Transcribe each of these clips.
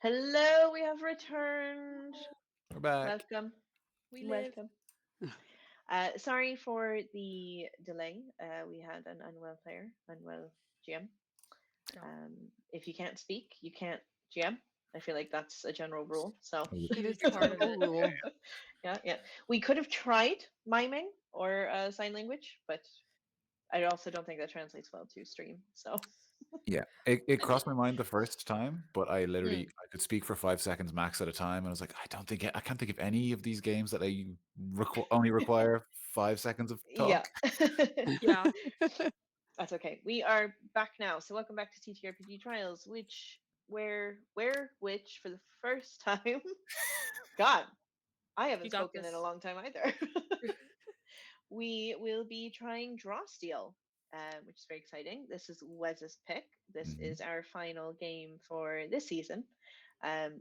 Hello, we have returned. We're back. Welcome, We live. welcome. Sorry for the delay. We had an unwell player, unwell GM. No, If you can't speak, you can't GM. I feel like that's a general rule. So, Oh, It is huge a part of general it. rule. yeah. We could have tried miming or sign language, but I also don't think that translates well to stream. So, yeah, it crossed my mind the first time, but I Mm, literally I could speak for 5 seconds max at a time, and I was like, I can't think of any of these games that only require 5 seconds of yeah. talk. Yeah, That's okay. We are back now. So welcome back to TTRPG Trials, which for the first time, God, I you haven't got spoken in a this. long time either. We will be trying Draw Steel, which is very exciting. This is Wes's pick. This Mhm. is our final game for this season.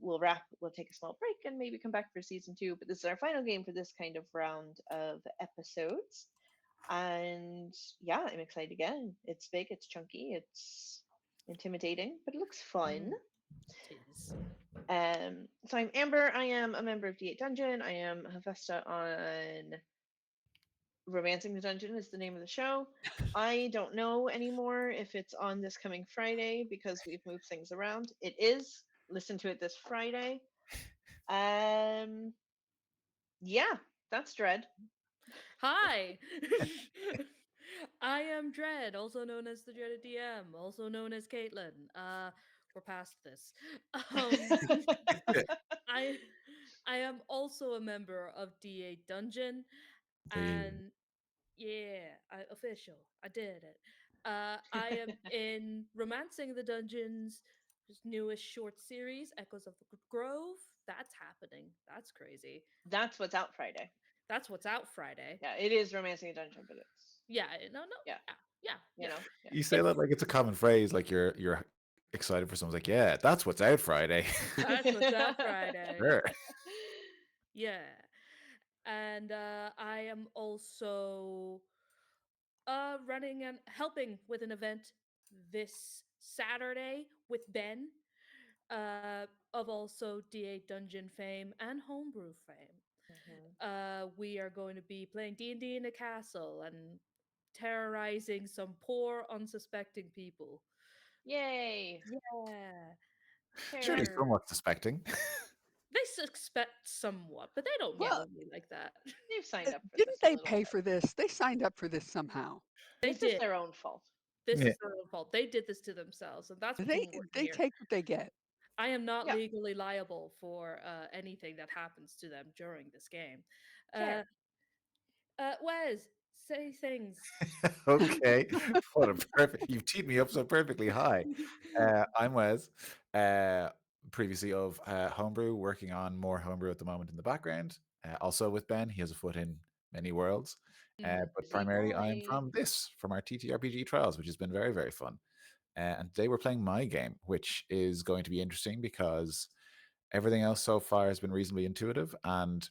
We'll take a small break and maybe come back for season two, but this is our final game for this kind of round of episodes. And yeah, I'm excited again. It's big, it's chunky, it's intimidating, but it looks fun. Mm, it is. So I'm Amber. I am a member of D8 Dungeon. I am Hephaestus on Romancing the Dungeon is the name of the show. I don't know anymore if it's on this coming Friday because we've moved things around. It is. Listen to it this Friday. Um, yeah, that's Dread. Hi! I am Dread, also known as the Dreaded DM, also known as Caitlin. We're past this. Um, I I am also a member of D8 Dungeon, Hey. and yeah, official. I did it. I am in Romancing the Dungeon's newest short series, Echoes of the Grove. That's happening. That's crazy. That's what's out Friday. That's what's out Friday. Yeah, it is Romancing a Dungeon, but it's Yeah, no, no, yeah, yeah, yeah, you yeah. know, yeah. You say If that like it's a common phrase, like you're excited for someone's like, yeah, that's what's out Friday. that's what's out Friday. Sure. Yeah. And I am also running and helping with an event this Saturday with Ben, of also D8 Dungeon fame and homebrew fame. Mhm. We are going to be playing D&D in a castle and terrorizing some poor, unsuspecting people. Yay! Yeah, Surely Terror. somewhat suspecting. they suspect somewhat, but they don't Yeah, know Well, me like that. they've signed up for didn't this a they little pay bit. for this? They signed up for this somehow. They This is did. their own fault. This Yeah. is their own fault. They did this to themselves, and that's what's They important they here. take what they get. I am not Yeah, legally liable for anything that happens to them during this game. Uh, fair. Wes, say things. Okay. What a perfect. You've teed me up so perfectly high. I'm Wes, uh, previously of Homebrew, working on more Homebrew at the moment in the background. Also with Ben, he has a foot in many worlds. But Busy primarily, I'm boy. from our TTRPG Trials, which has been very, very fun. And today we're playing my game, which is going to be interesting because everything else so far has been reasonably intuitive. And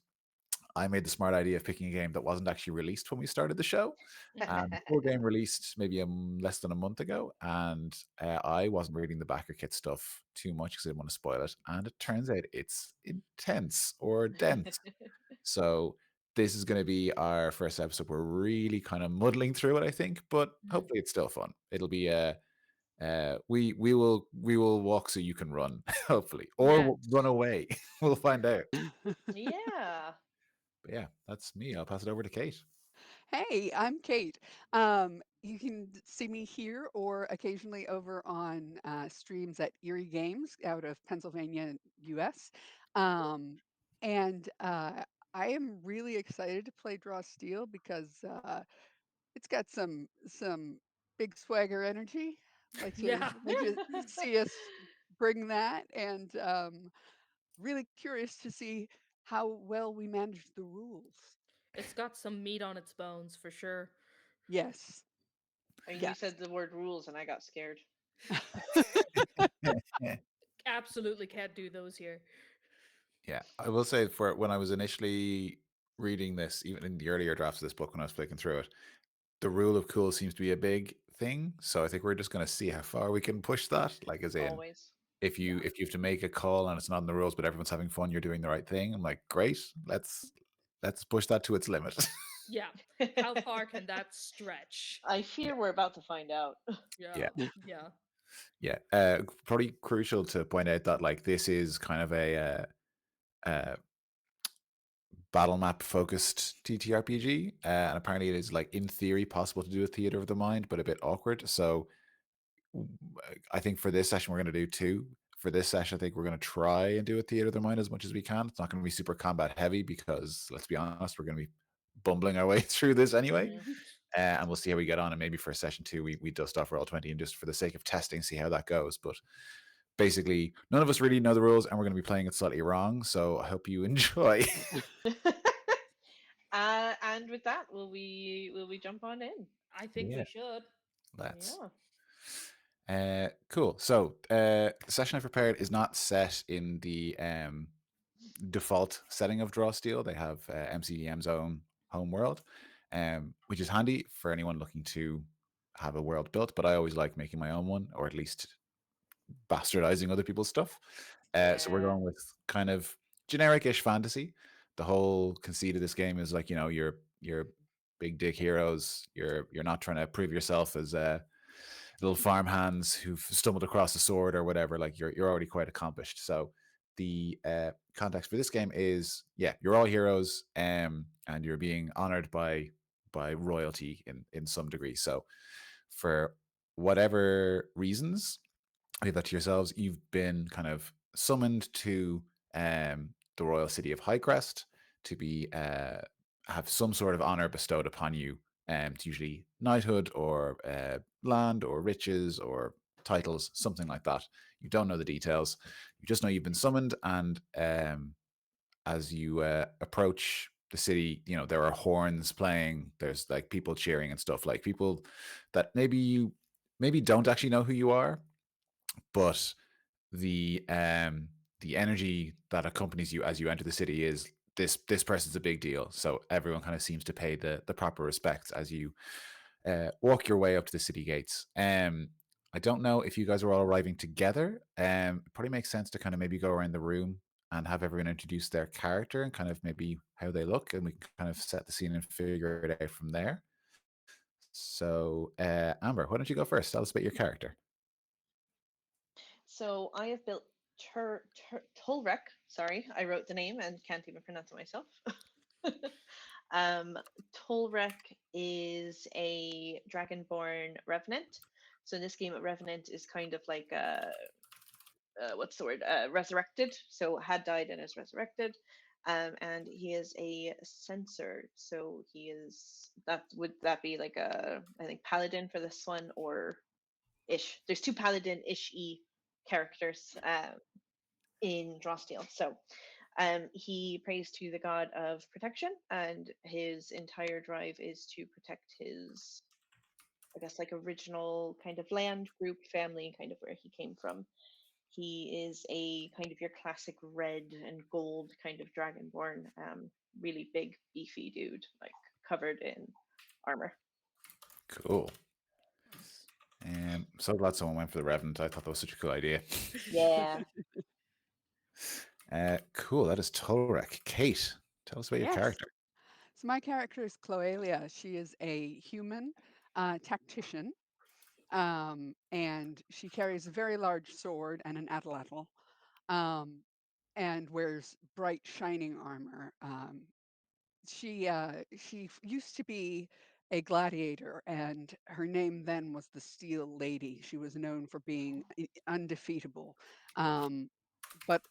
I made the smart idea of picking a game that wasn't actually released when we started the show. And the full game released maybe less than a month ago, and I wasn't reading the backer kit stuff too much because I didn't want to spoil it. And it turns out it's intense or dense. So this is going to be our first episode. We're really kind of muddling through it, I think, but hopefully it's still fun. It'll be we will walk so you can run, hopefully, or Yeah. run away. We'll find out. Yeah. But yeah, that's me. I'll pass it over to Kate. Hey, I'm Kate. You can see me here or occasionally over on streams at Erie Games out of Pennsylvania, US. Um, and I am really excited to play Draw Steel because it's got some big swagger energy. Yeah. Like to see us bring that, and really curious to see how well we manage the rules. It's got some meat on its bones for sure. Yes, I mean, you yes. said the word rules and I got scared. Absolutely can't do those here. Yeah, I will say for when I was initially reading this, even in the earlier drafts of this book when I was flicking through it, the rule of cool seems to be a big thing. So I think we're just going to see how far we can push that. Like, as in, Always. Yeah. if you have to make a call and it's not in the rules, but everyone's having fun, you're doing the right thing. I'm like, great, let's push that to its limit. Yeah. How far can that stretch? I fear we're about to find out. Yeah. Yeah. Yeah. Yeah, probably crucial to point out that like this is kind of a battle map focused TTRPG, and apparently it is like in theory possible to do a theater of the mind, but a bit awkward. So I think for this session we're going to do two. For this session, I think we're going to try and do a theater of the mind as much as we can. It's not going to be super combat heavy because let's be honest, we're going to be bumbling our way through this anyway. Mhm. And we'll see how we get on. And maybe for session two, we dust off Roll20 and just for the sake of testing, see how that goes. But basically, none of us really know the rules, and we're going to be playing it slightly wrong. So I hope you enjoy. And with that, will we jump on in? I think Yeah. we should. Let's. Yeah. Cool. So the session I prepared is not set in the default setting of Draw Steel. They have MCDM's own home world, which is handy for anyone looking to have a world built. But I always like making my own one, or at least bastardizing other people's stuff. So we're Yeah. going with kind of generic-ish fantasy. The whole conceit of this game is like, you're big dick heroes. You're not trying to prove yourself as little farm hands who've stumbled across a sword or whatever. Like you're already quite accomplished. So the context for this game is, yeah, you're all heroes, and you're being honored by royalty in some degree. So for whatever reasons, leave that to yourselves. You've been kind of summoned to the royal city of Highcrest to be have some sort of honor bestowed upon you. It's usually knighthood or land or riches or titles, something like that. You don't know the details. You just know you've been summoned, and as you approach the city, there are horns playing. There's like people cheering and stuff. Like people that maybe don't actually know who you are, but the energy that accompanies you as you enter the city is this person's a big deal. So everyone kind of seems to pay the proper respects as you walk your way up to the city gates. I don't know if you guys are all arriving together. It probably makes sense to kind of maybe go around the room and have everyone introduce their character and kind of maybe how they look, and we can kind of set the scene and figure it out from there. So, Amber, why don't you go first? Tell us about your character. So I have built Tulrek. Sorry, I wrote the name and can't even pronounce it myself. Tulrek is a dragonborn revenant. So in this game, a revenant is kind of like what's the word? Resurrected. So had died and is resurrected. And he is a censor. So he is would that be like a, I think, paladin for this one, or ish. There's two paladin ish e characters in Drosteel. So he prays to the god of protection, and his entire drive is to protect his, I guess, like original kind of land, group, family, kind of where he came from. He is a kind of your classic red and gold kind of dragonborn, really big, beefy dude, like covered in armor. Cool. Nice. So glad someone went for the Revenant. I thought that was such a cool idea. Yeah. Cool. That is Torek. Kate, tell us about your Yes. character. So my character is Cloelia. She is a human tactician, and she carries a very large sword and an atlatl, um, and wears bright, shining armor. She used to be a gladiator, and her name then was the Steel Lady. She was known for being undefeatable. Um, but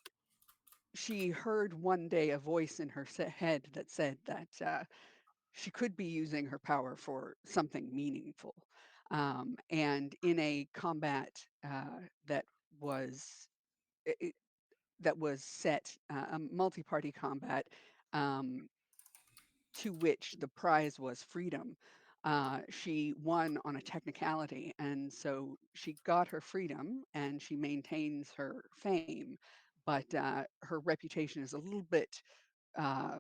she heard one day a voice in her head that said that she could be using her power for something meaningful. And in a combat that was i- that was set, a multi-party combat, um, to which the prize was freedom. She won on a technicality, and so she got her freedom and she maintains her fame, but her reputation is a little bit uh,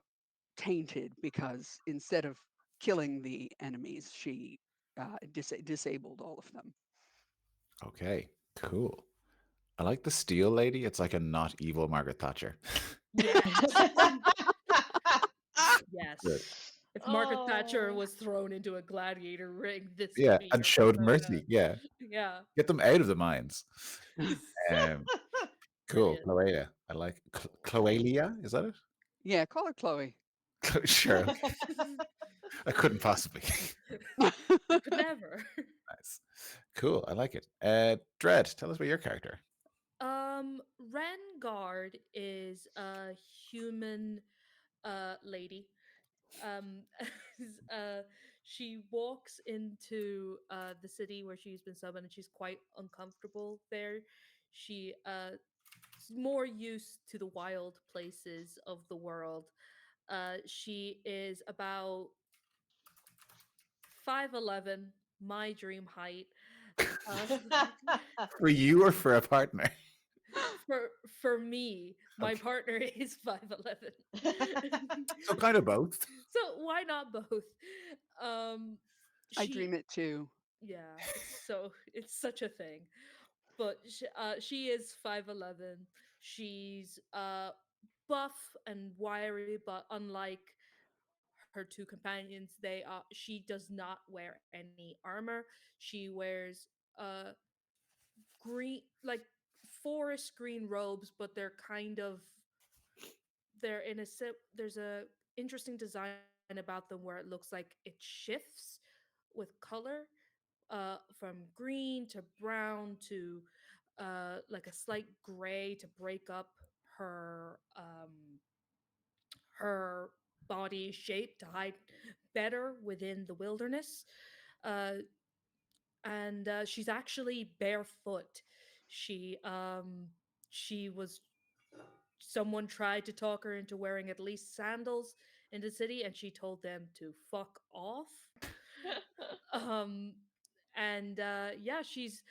tainted because instead of killing the enemies, she disabled all of them. Okay, cool. I like the steel lady. It's like a not evil Margaret Thatcher. Yes. Good. Yes. If Margaret Thatcher Oh. was thrown into a gladiator ring, this would Yeah, be and your showed persona. mercy. Yeah, Yeah. get them out of the mines. Um, cool, Brilliant. Chloelia. I like Chloelia. Is that it? Yeah, call her Chloe. Sure. Okay. I couldn't possibly. You could never. Nice. Cool. I like it. Dread, tell us about your character. Rengard is a human lady. Um, uh, she walks into the city where she's been summoned, and she's quite uncomfortable there. She is more used to the wild places of the world. She is about 5'11", my dream height. Uh, For you or for a partner? for me, my Okay. partner is 5'11". So kind of both. So why not both? Um, I she dream it too. Yeah, it's such a thing. But she is 5'11". She's buff and wiry, but unlike her two companions, she does not wear any armor. She wears uh green, like forest green robes, but they're in a there's a interesting design about them where it looks like it shifts with color, from green to brown to like a slight gray to break up her her body shape to hide better within the wilderness. Uh, and she's actually barefoot. She she was someone tried to talk her into wearing at least sandals in the city, and she told them to fuck off. Um, and yeah, she's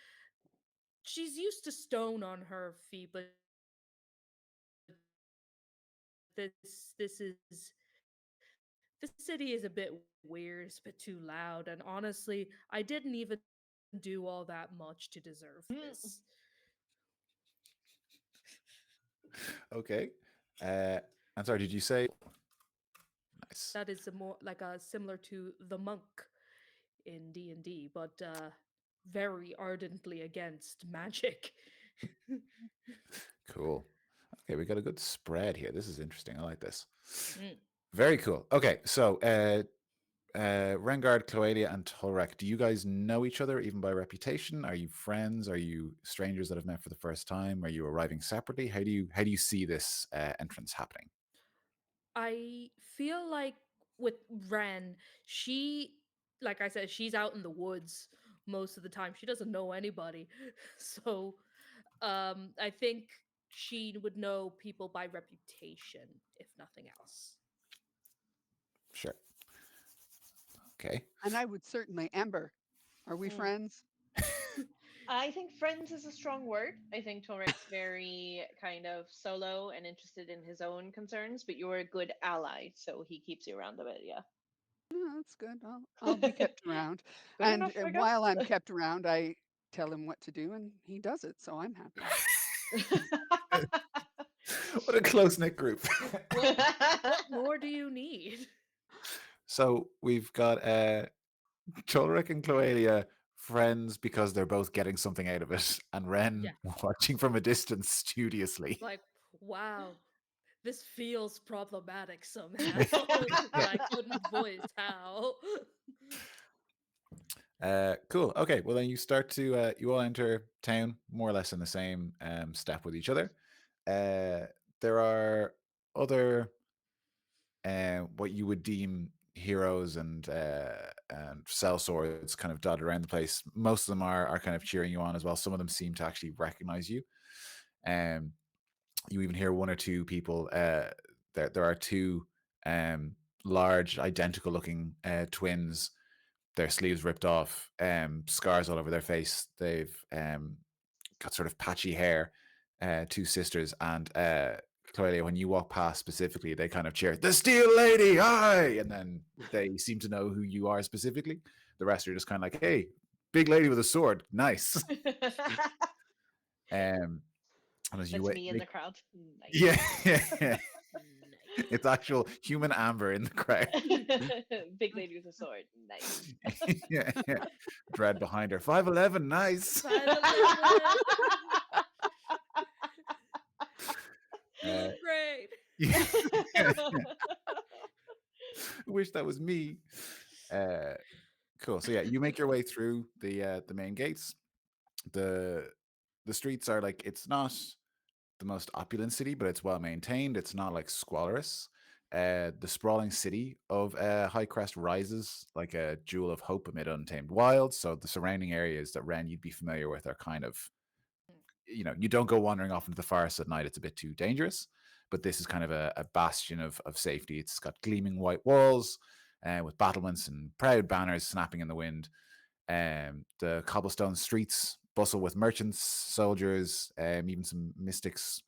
used to stone on her feet, but this city is a bit weird, it's a bit too loud, and honestly, I didn't even do all that much to deserve this. Okay. I'm sorry, did you say? Nice. That is a more like a similar to the monk in D&D, but very ardently against magic. Cool. Okay, we got a good spread here. This is interesting. I like this. Mm. Very cool. Okay, so Rengard, Cloelia, and Tolrek, do you guys know each other even by reputation? Are you friends? Are you strangers that have met for the first time? Are you arriving separately? How do you see this entrance happening? I feel like with Ren, she, like I said, she's out in the woods most of the time. She doesn't know anybody. So I think she would know people by reputation, if nothing else. Sure. Okay. And I would certainly Amber. Are we Mm. friends? I think friends is a strong word. I think Torrek's very kind of solo and interested in his own concerns, but you're a good ally, so he keeps you around a bit, yeah. No, that's good. I'll be kept around. Good And enough, I while I'm guess. kept around, I tell him what to do and he does it, so I'm happy. What a close knit group. What more do you need? So we've got Tolrek and Cloelia friends because they're both getting something out of it, and Ren Yeah, watching from a distance studiously. like, wow, this feels problematic somehow, but I couldn't voice how. Cool. Okay. Well, then you start to you all enter town more or less in the same step with each other. There are other what you would deem heroes and sellswords kind of dotted around the place. Most of them are kind of cheering you on as well. Some of them seem to actually recognize you. Um, you even hear one or two people. There are two large, identical looking twins, their sleeves ripped off, scars all over their face. They've got sort of patchy hair, two sisters, and Clearly, when you walk past specifically, they kind of cheer, "The Steel Lady, hi!" And then they seem to know who you are specifically. The rest are just kind of like, "Hey, big lady with a sword, nice." um, And as you That's wait, me in the crowd. Nice. yeah, Nice. it's actual human Amber in the crowd. Big lady with a sword. Nice. Yeah, yeah. Dread behind her. 5'11", nice. 5'11". Uh, Great. yeah. Wish that was me. Cool. So yeah, you make your way through the main gates. The streets are like, it's not the most opulent city, but it's well maintained. It's not like squalorous. The sprawling city of Highcrest rises like a jewel of hope amid untamed wilds. So the surrounding areas that Ren you'd be familiar with are kind of, you don't go wandering off into the forest at night. It's a bit too dangerous. But this is kind of a bastion of safety. It's got gleaming white walls with battlements and proud banners snapping in the wind. The cobblestone streets bustle with merchants, soldiers, even some mystics,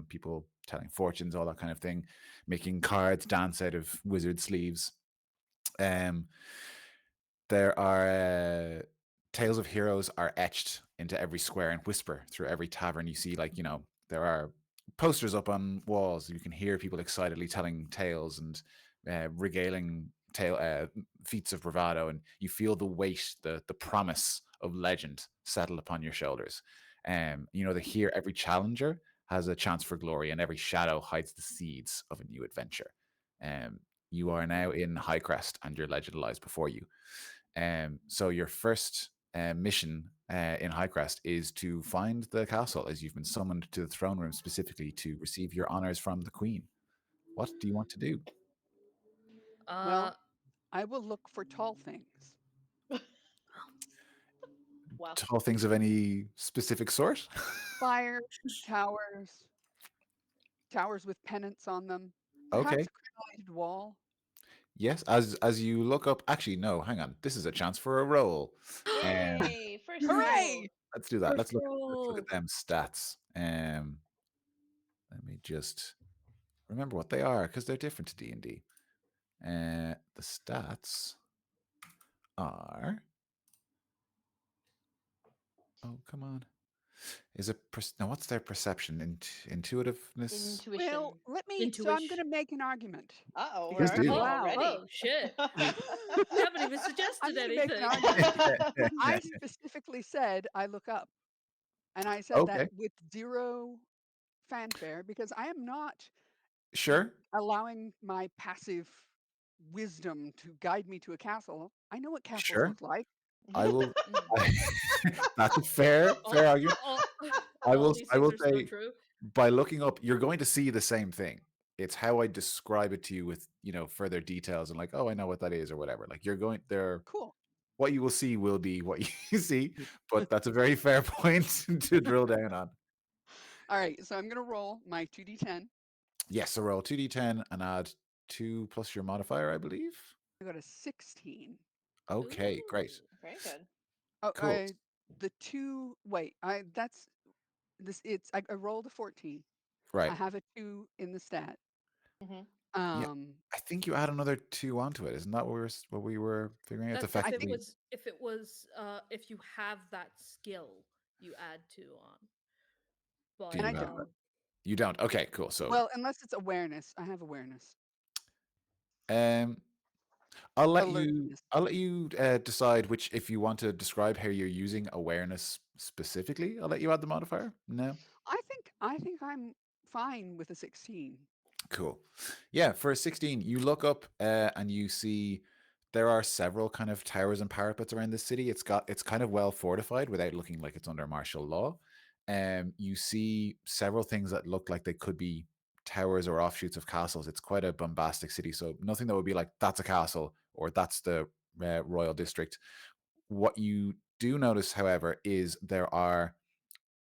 people telling fortunes, all that kind of thing, making cards dance out of wizard sleeves. Um, there are tales of heroes are etched into every square and whisper through every tavern you see. Like, there are posters up on walls. You can hear people excitedly telling tales and regaling feats of bravado, and you feel the weight, the promise of legend settle upon your shoulders. They hear every challenger has a chance for glory, and every shadow hides the seeds of a new adventure. You are now in Highcrest, and your legend lies before you. So your first mission in Highcrest is to find the castle, as you've been summoned to the throne room specifically to receive your honors from the Queen. What do you want to do? Well, I will look for tall things. Wow. Tall things of any specific sort? Spires, towers, towers with pennants on them. Okay. Perhaps a crenellated wall. Yes. As you look up, actually, no, hang on. This is a chance for a roll. Yay! First roll. Hooray! Let's do that. First Let's look roll. at them stats. Let me just remember what they are, because they're different to D&D. The stats are... Oh, come on. Is it now? What's their perception? Intuitiveness. Intuition. Well, so I'm going Intuition. to make an argument. Uh-oh, Because Please we're do. arguing Oh, already. oh shit. You haven't even I'm suggested going to make an anything. argument. I specifically said I look up. And I said that Okay. with zero fanfare because I am not Sure. allowing my passive wisdom to guide me to a castle. I know what castles Sure. look like. I will. Mm. That's a fair argument. All, I all will. these I things will are so say, true. by looking up, you're going to see the same thing. It's how I describe it to you with further details and like, oh, I know what that is or whatever. Like you're going there. Cool. What you will see will be what you see, but that's a very fair point to drill down on. All right. So I'm going to roll my 2d10. Yes, so roll 2d10 and add 2 plus your modifier, I believe. I got a 16. Okay, great. Ooh. Very good. Oh, Cool. the two. Wait. That's this. I rolled a 14. Right. I have a 2 in the stat. hmm Yeah. I think you add another 2 onto it. Isn't that what we were figuring out? It's That's effectively. if you have that skill, you add 2 on. But Do And I you have don't. that? You don't. Okay, cool. So Well, unless it's awareness. I have awareness. um I'll let Alertness. you decide which, if you want to describe how you're using awareness specifically. I'll let you add the modifier. No. I think I'm fine with a 16. Cool. Yeah, for a 16, you look up and you see there are several kind of towers and parapets around the city. It's kind of well fortified without looking like it's under martial law. You see several things that look like they could be towers or offshoots of castles. It's quite a bombastic city, so nothing that would be like that's a castle or that's the royal district. What you do notice, however, is there are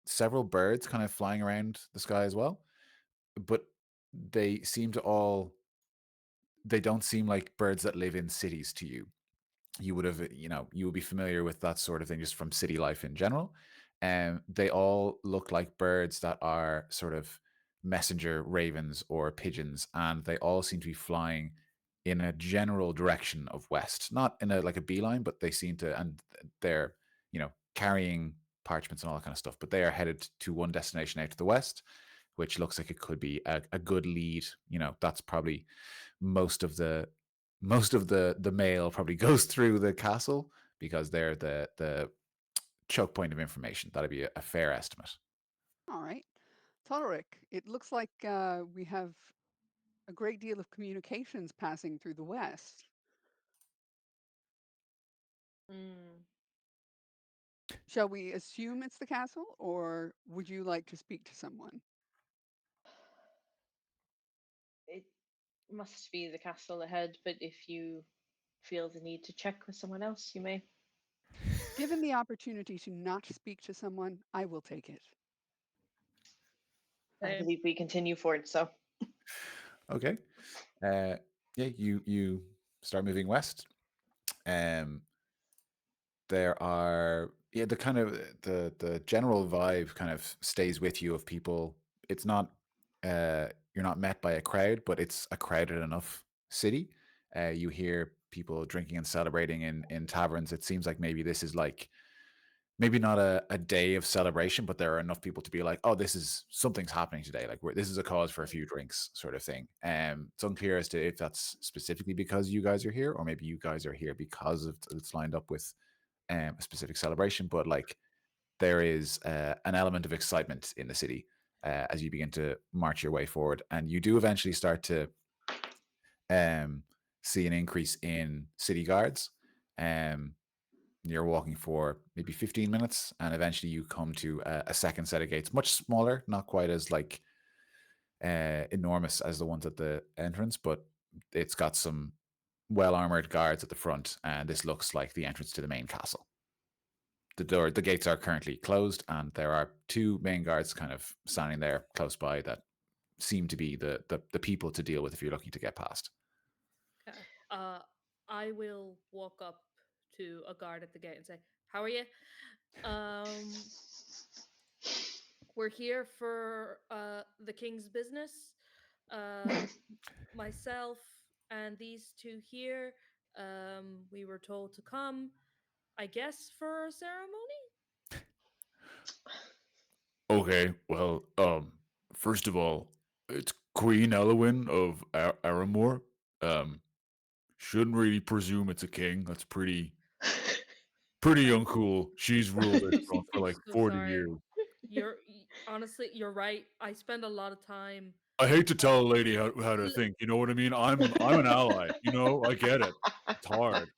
several birds kind of flying around the sky as well, but they seem to all they don't seem like birds that live in cities to you. You would have, you would be familiar with that sort of thing just from city life in general. And they all look like birds that are sort of messenger ravens or pigeons, and they all seem to be flying in a general direction of west, not in a like a beeline, but they seem to, and they're carrying parchments and all that kind of stuff. But they are headed to one destination out to the west, which looks like it could be a good lead. That's probably most of the mail probably goes through the castle because they're the choke point of information. That'd be a fair estimate. All right. Todoric, it looks like we have a great deal of communications passing through the West. Mm. Shall we assume it's the castle, or would you like to speak to someone? It must be the castle ahead, but if you feel the need to check with someone else, you may. Given the opportunity to not speak to someone, I will take it. I Same. believe we continue forward, so. Okay. Yeah, you start moving west. There are the kind of the general vibe kind of stays with you of people. It's not you're not met by a crowd, but it's a crowded enough city. You hear people drinking and celebrating in taverns. It seems like maybe this is like maybe not a day of celebration, but there are enough people to be like, oh, this is something's happening today. Like this is a cause for a few drinks, sort of thing. It's unclear as to if that's specifically because you guys are here, or maybe you guys are here because it's lined up with a specific celebration. But like there is an element of excitement in the city as you begin to march your way forward, and you do eventually start to see an increase in city guards. You're walking for maybe 15 minutes, and eventually you come to a second set of gates, much smaller, not quite as like enormous as the ones at the entrance, but it's got some well armored guards at the front, and this looks like the entrance to the main castle. The gates are currently closed, and there are two main guards kind of standing there close by that seem to be the people to deal with if you're looking to get past. Okay. I will walk up to a guard at the gate and say, "How are you? Um, we're here for the king's business. Uh, myself and these two here. We were told to come, I guess, for a ceremony." Okay, well, first of all, it's Queen Elwyn of Aramor. Um, shouldn't really presume it's a king. That's pretty I'm uncool. She's ruled this throne for like so 40 sorry. years. Honestly, you're right. I spend a lot of time. I hate to tell a lady how to think. You know what I mean? I'm an ally. I get it. It's hard.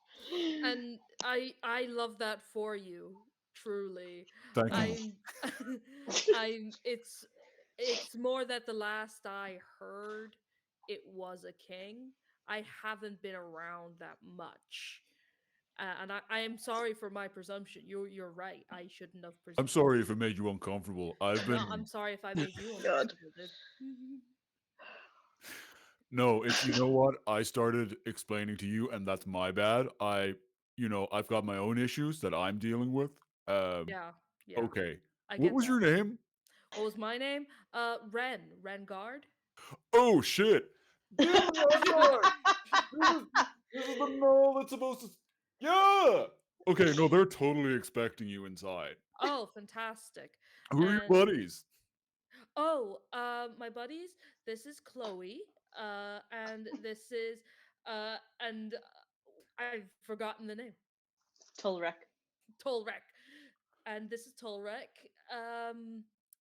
And I love that for you, truly. Thank you. I'm I'm it's more that the last I heard it was a king. I haven't been around that much. And I am sorry for my presumption. You're right. I shouldn't have I'm presumed. sorry if it made you uncomfortable. No, I'm sorry if I made you God. uncomfortable, dude. No, it's you know what? I started explaining to you, and that's my bad. I've got my own issues that I'm dealing with. Um, Yeah, yeah. okay. I What get was that. your name? What was my name? Ren Guard. Oh shit! Give me that guard. This is the mole that's supposed to. Yeah. Okay, no, they're totally expecting you inside. Oh, fantastic. Who are your And buddies? oh, my buddies, this is Chloe, and this is, and I've forgotten the name. Tulrek. Tolrek, and this is Tolrek.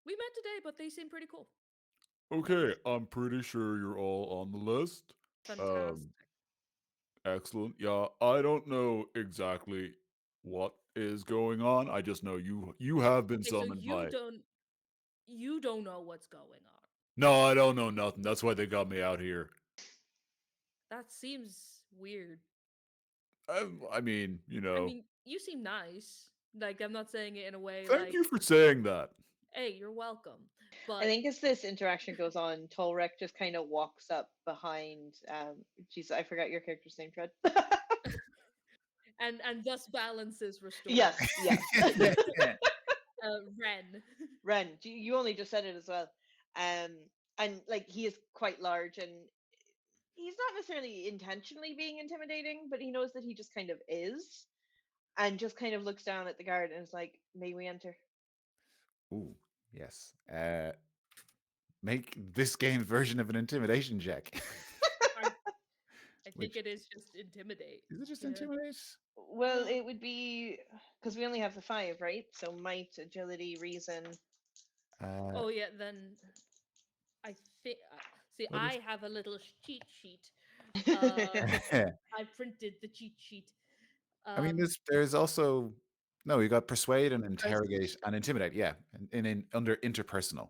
We met today, but they seem pretty cool. Okay, I'm pretty sure you're all on the list. Fantastic. Excellent. Yeah, I don't know exactly what is going on. I just know you have been Okay, so summoned by. you don't know what's going on. No, I don't know nothing. That's why they got me out here. That seems weird. I mean, I mean, you seem nice. Like, I'm not saying it in a way thank like, you for saying that. "Hey, you're welcome." I But think as this interaction goes on, Tolrek just kind of walks up behind. Jeez, I forgot your character's name, Tread. and thus balance is restored. Yes, yes. Ren. Ren, you only just said it as well. Um, and like he is quite large, and he's not necessarily intentionally being intimidating, but he knows that he just kind of is, and just kind of looks down at the guard and is like, "May we enter?" Ooh, yes. Make this game's version of an intimidation check. I I think Which it is just intimidate. is it just Yeah. intimidate? Well, it would be because we only have the five, right? So might, agility, reason. Uh, Oh yeah, then I think. See, what I is? have a little cheat sheet. Uh, I printed the cheat sheet. I mean, Um, there's also no. You got persuade and interrogate Present. and intimidate. Yeah, in under interpersonal.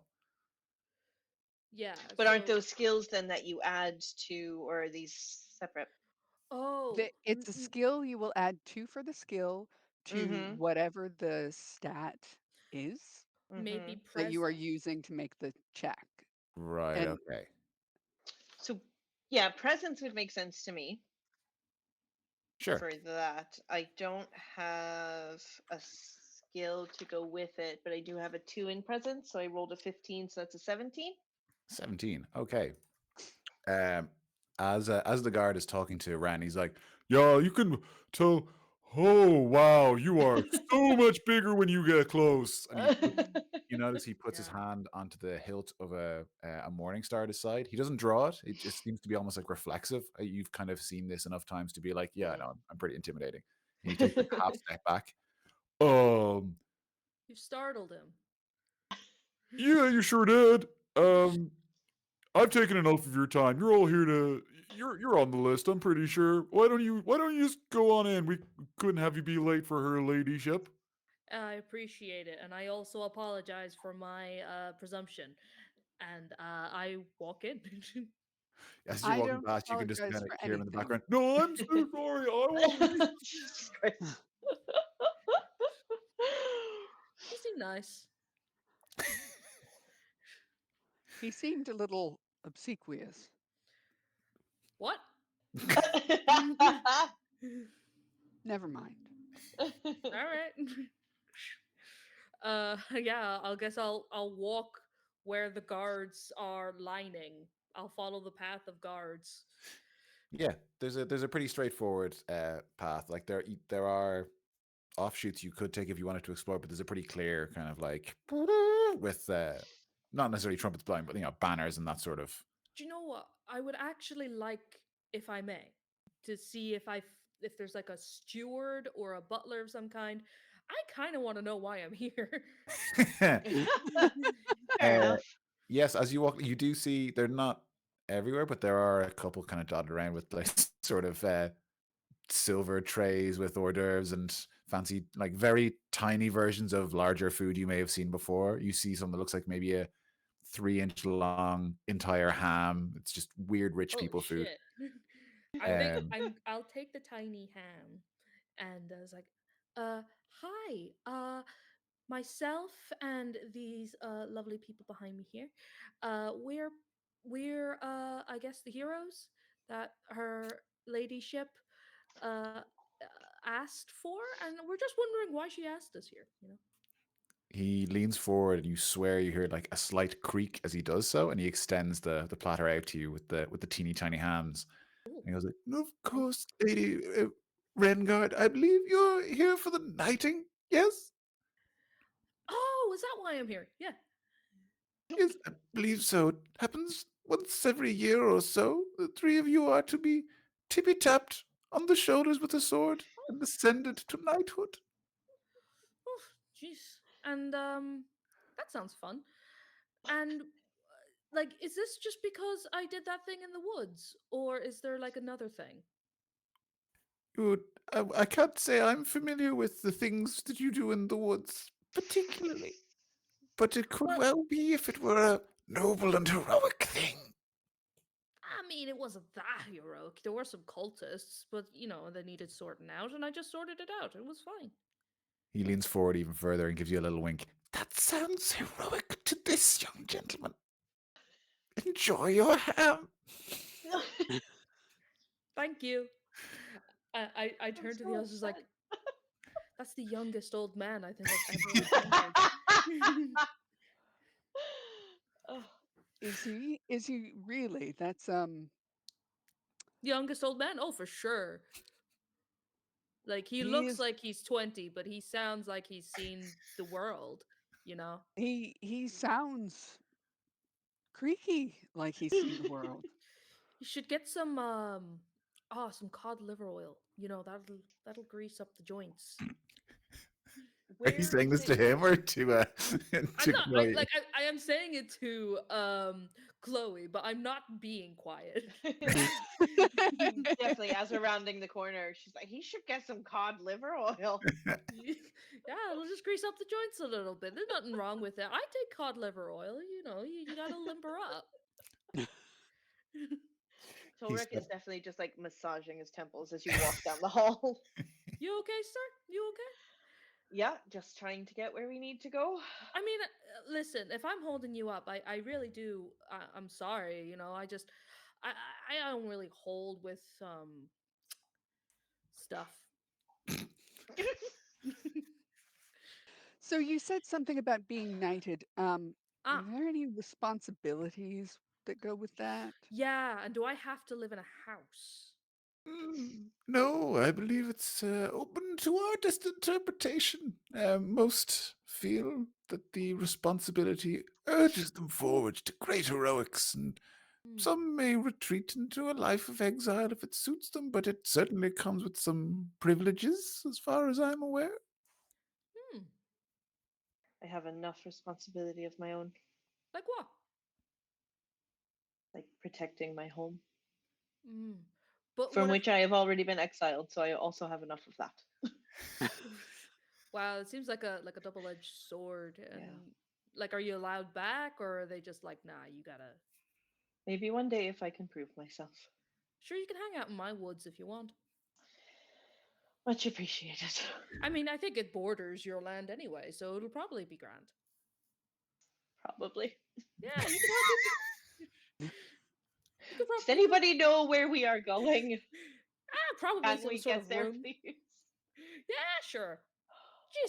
yeah. But aren't So, those skills then that you add to, or are these separate? It's a skill you will add 2 for the skill to Mm-hmm. whatever the stat is maybe Mm-hmm. that you are present. using to make the check. Right. And Okay. So yeah, presence would make sense to me Sure. for that. I don't have a skill to go with it, but I do have a 2 in presence, so I rolled a 15, so that's a 17. 17. Okay. Um, as the guard is talking to Ran, he's like, "Yeah, you can tell. Oh wow, you are so much bigger when you get close." And you notice he puts his Yeah. hand onto the hilt of a morning star at his side. He doesn't draw it. It just seems to be almost like reflexive. You've kind of seen this enough times to be like, yeah, Mm. no, I'm pretty intimidating. And he takes like a half step back. Um, You startled him. yeah, you sure did. Um, I've taken enough of your time. You're all here to you're on the list, I'm pretty sure. Why don't you just go on in? We couldn't have you be late for her ladyship. I appreciate it, and I also apologize for my presumption. And I walk in. As you're I walking don't past, you can just apologize kind of for hear him in the anything. background. No, I'm so sorry. I wasn't. Jesus Christ. You seem nice. He seemed a little obsequious. What? Never mind. All right. Yeah, I guess I'll walk where the guards are lining. I'll follow the path of guards. Yeah, there's a pretty straightforward path. Like there are offshoots you could take if you wanted to explore, but there's a pretty clear kind of like with not necessarily trumpets blowing, but banners and that sort of. Do you know what? I would actually like, if I may, to see if there's like a steward or a butler of some kind. I kind of want to know why I'm here. Fair uh, enough. yes, as you walk, you do see they're not everywhere, but there are a couple kind of dotted around with like sort of silver trays with hors d'oeuvres and fancy, like very tiny versions of larger food you may have seen before. You see something that looks like maybe a 3-inch long entire ham. It's just weird rich Oh people food. shit. I think Um, I'll take the tiny ham, and I was like, hi, myself and these lovely people behind me here, we're I guess the heroes that her ladyship asked for, and we're just wondering why she asked us here, you know. he leans forward, and you swear you hear like a slight creak as he does so, and he extends the platter out to you with the teeny tiny hands. Ooh. And he goes like, "Of Thank course, Lady Rengard. I believe you're here for the knighting. Yes, Oh, is that why I'm here? Yeah. yes, I believe so. It happens once every year or so. The three of you are to be tippy tapped on the shoulders with a sword and ascended to knighthood." Oh, jeez. And that sounds fun. And like, is this just because I did that thing in the woods, or is there like another thing? You, I can't say I'm familiar with the things that you do in the woods, particularly, but it could Well, well be if it were a noble and heroic thing. I mean, it wasn't that heroic. There were some cultists, but you know, they needed sorting out, and I just sorted it out. It was fine. He leans forward even further and gives you a little wink. That sounds heroic to this young gentleman. Enjoy your ham. Thank you. I I'm turned to the so others, was like, upset. that's the youngest old man I think I've ever encountered. Oh, Is he really? That's Youngest old man? Oh, for sure. Like he he looks is like he's 20, but he sounds like he's seen the world. you know. He sounds creaky, like he's seen the world. You should get some cod liver oil. You know, that'll grease up the joints. Are you Where saying is this to it? him or to I'm to not I Chloe? like I am saying it to Chloe, but I'm not being quiet. Definitely, as we're rounding the corner, she's like, he should get some cod liver oil. Yeah, it'll just grease up the joints a little bit. There's nothing wrong with it. I take cod liver oil, you know, you gotta limber up. He Torek is stepped. definitely just like massaging his temples as you walk down the hall. You okay, sir? You okay? Yeah, just trying to get where we need to go. I mean, listen, if I'm holding you up, I really do. I'm sorry, you know. I don't really hold with stuff. So you said something about being knighted. Are Ah, there any responsibilities that go with that? yeah. And do I have to live in a house? No, I believe it's open to artist interpretation. Most feel that the responsibility urges them forward to great heroics, and Hmm. some may retreat into a life of exile if it suits them, but it certainly comes with some privileges, as far as I'm aware. Hmm. I have enough responsibility of my own, Like what? like protecting my home, Hmm. But from what if? which I have already been exiled, so I also have enough of that. Wow, it seems like a double-edged sword. And Yeah. like, are you allowed back, or are they just like, nah, you gotta? Maybe one day if I can prove myself. Sure, you can hang out in my woods if you want. Much appreciated. I mean, I think it borders your land anyway, so it'll probably be grand. Probably. Yeah, you could help people. You could Does probably anybody know where we are going? probably Can some we sort get of there, room. please? Yeah, sure.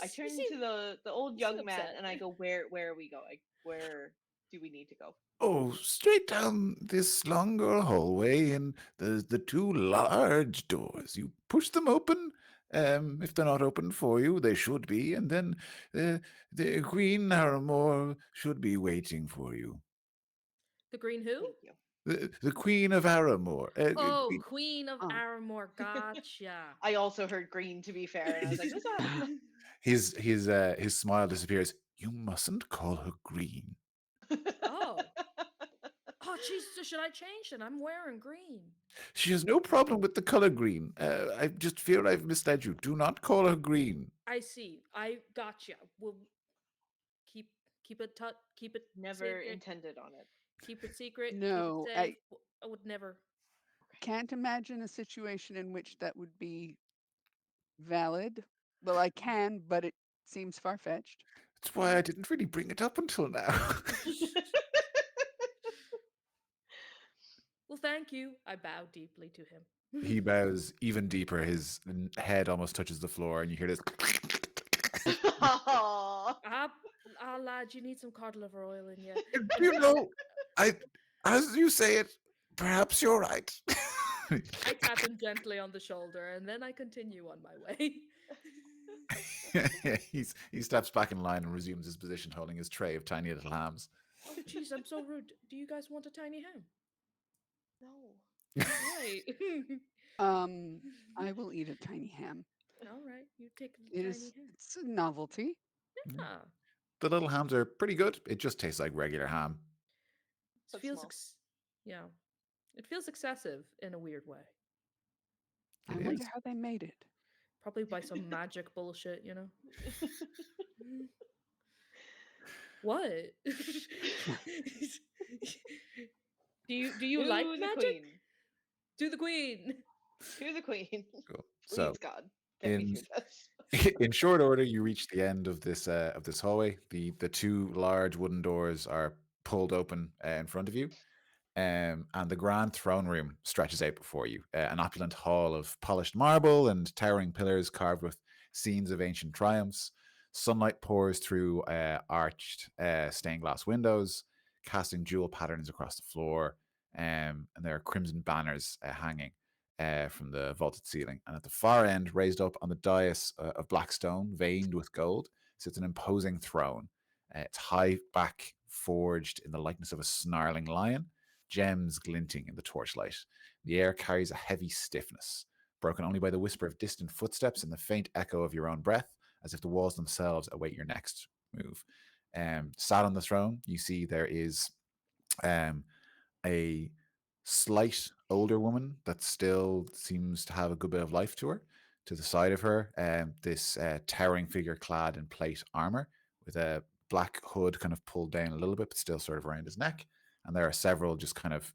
I Jeez, turn to the old you seem young man upset. and I go, where are we going? Where do we need to go? Oh, straight down this longer hallway, and there's the two large doors. You push them open. If they're not open for you, they should be, and then the Queen Naramore should be waiting for you. The Green who? Thank you. The Queen of Aramore. Oh, Queen of Oh, Aramore. Gotcha. I also heard green to be fair, and I was like, what's that? his smile disappears. You mustn't call her green. Oh. Oh, jeez. So should I change it? I'm wearing green. She has no problem with the color green. I just fear I've misled you. Do not call her green. I see. I gotcha. We'll keep keep it Never secret. intended on it. Keep it secret. Keep it no, safe. I I would never. can't imagine a situation in which that would be valid. Well, I can, but it seems far-fetched. That's why I didn't really bring it up until now. Well, thank you. I bow deeply to him. He bows even deeper. His head almost touches the floor, and you hear this. Aw. Ah, lad, you need some cod liver oil in you. You know, I, as you say it, perhaps you're right. I tap him gently on the shoulder, and then I continue on my way. He steps back in line and resumes his position, holding his tray of tiny little hams. Oh, jeez, I'm so rude. Do you guys want a tiny ham? No. Right. I will eat a tiny ham. All right, you take a It tiny is ham. it's a novelty. Ah, The little hams are pretty good. It just tastes like regular ham. it But feels, small. yeah, it feels excessive in a weird way. I It wonder is. how they made it. Probably by some magic bullshit, you know. What? Do you like To the magic? queen. To the queen. To the queen. Cool. Please, So, God, get me in through this. in short order, you reach the end of this hallway. The two large wooden doors are pulled open in front of you, and the grand throne room stretches out before you. An opulent hall of polished marble and towering pillars carved with scenes of ancient triumphs. Sunlight pours through arched stained glass windows, casting jewel patterns across the floor, and there are crimson banners hanging from the vaulted ceiling. And at the far end, raised up on the dais of black stone, veined with gold, sits an imposing throne. Its high back forged in the likeness of a snarling lion, gems glinting in the torchlight. The air carries a heavy stiffness, broken only by the whisper of distant footsteps and the faint echo of your own breath, as if the walls themselves await your next move. Sat on the throne, you see there is um, a slight older woman that still seems to have a good bit of life to her. To the side of her, this towering figure clad in plate armor with a black hood kind of pulled down a little bit, but still sort of around his neck. And there are several just kind of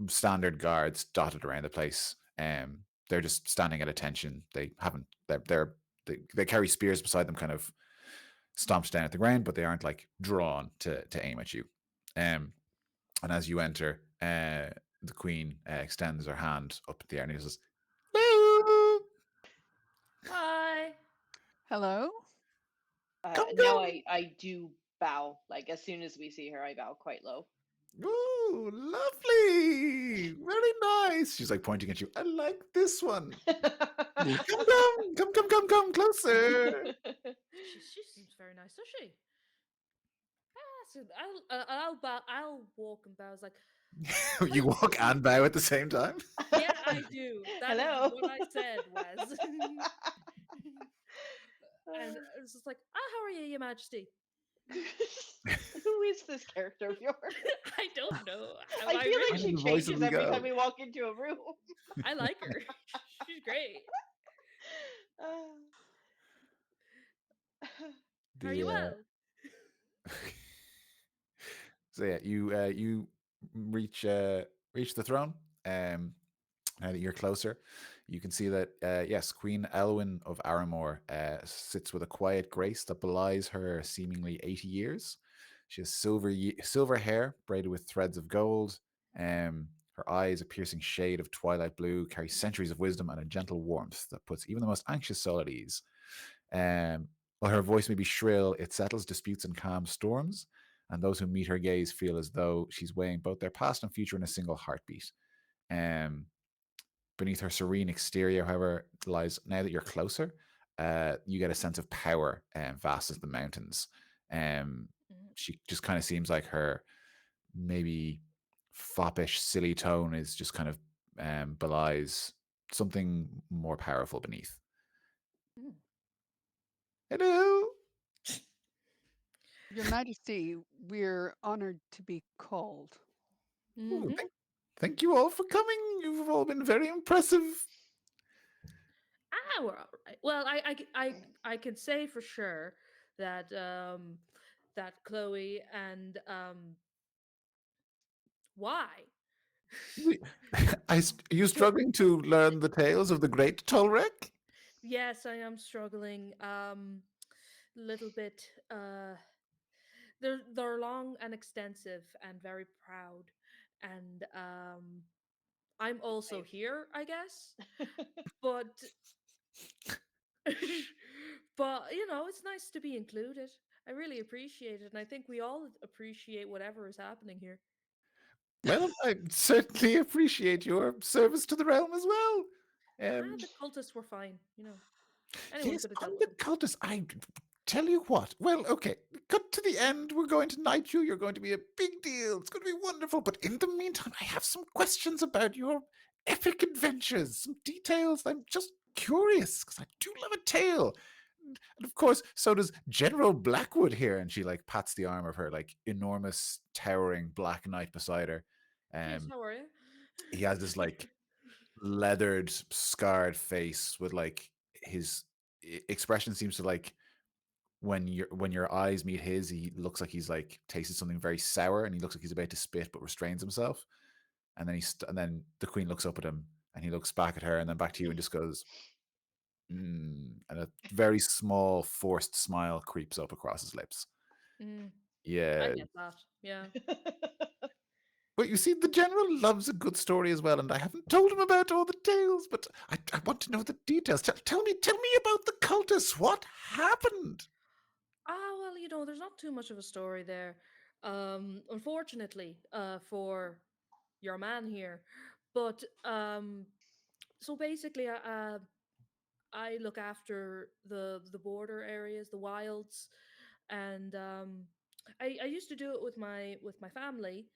standard guards dotted around the place. They're just standing at attention. They haven't. They carry spears beside them, kind of stomped down at the ground, but they aren't like drawn to aim at you. And as you enter, the queen extends her hand up in the air and he says, "Hello, Hi. Hello. come, Now come. I do bow. Like as soon as we see her, I bow quite low. Ooh, lovely. Very nice." She's like pointing at you. "I like this one. Come closer." She seems very nice, does she? Ah, so I'll bow. I'll walk and bow. I was like, You walk and bow at the same time. yeah, I do. That is Hello. what I said, Wes. And it's just like, how are you, Your Majesty? Who is this character of yours? I don't know. I feel really, like Where she the voices changes we every go. time we walk into a room. I like her. She's great. How are you? The Well, So yeah, you reach reach the throne. Now that you're closer, you can see that yes, Queen Elwyn of Aramor sits with a quiet grace that belies her seemingly 80 years. She has silver hair braided with threads of gold. Her eyes, a piercing shade of twilight blue, carry centuries of wisdom and a gentle warmth that puts even the most anxious soul at ease. While her voice may be shrill, it settles disputes and calms storms, and those who meet her gaze feel as though she's weighing both their past and future in a single heartbeat. Um, Beneath her serene exterior, however, lies, now that you're closer, you get a sense of power, vast as the mountains. Um, mhm, she just kind of seems like her maybe foppish, silly tone is just kind of belies something more powerful beneath. mm, Hello. Your Majesty, we're honored to be called. Ooh, mhm. thank you all for coming. You've all been very impressive. We're all right. Well, I can say for sure that that Chloe and why? We- are you struggling to learn the tales of the great Tolrek? Yes, I am struggling little bit. They're long and extensive and very proud, and I'm also Nice. here, I guess. But but it's nice to be included. I really appreciate it, and I think we all appreciate whatever is happening here. Well, I certainly appreciate your service to the realm as well. Um, The cultists were fine. Anyone yes, could have on dealt with the them. cultists, I tell you what. Well, okay, cut to the end. We're going to knight you. You're going to be a big deal. It's going to be wonderful. But in the meantime, I have some questions about your epic adventures, some details. I'm just curious because I do love a tale. And of course, so does General Blackwood here. And she like pats the arm of her like enormous, towering black knight beside her. Yes, Um, how are you? he has this like leathered, scarred face with like his expression seems to like when your eyes meet his, he looks like he's like tasted something very sour, and he looks like he's about to spit but restrains himself. And then and then the queen looks up at him, and he looks back at her, and then back to you, and just goes, and a very small forced smile creeps up across his lips. Mm, I Yeah. get that. Yeah. But you see, the general loves a good story as well, and I haven't told him about all the tales, but I want to know the details. Tell me about the cultists. What happened? Well, there's not too much of a story there. Unfortunately, for your man here. But so basically, I look after the border areas, the wilds, and I used to do it with my family,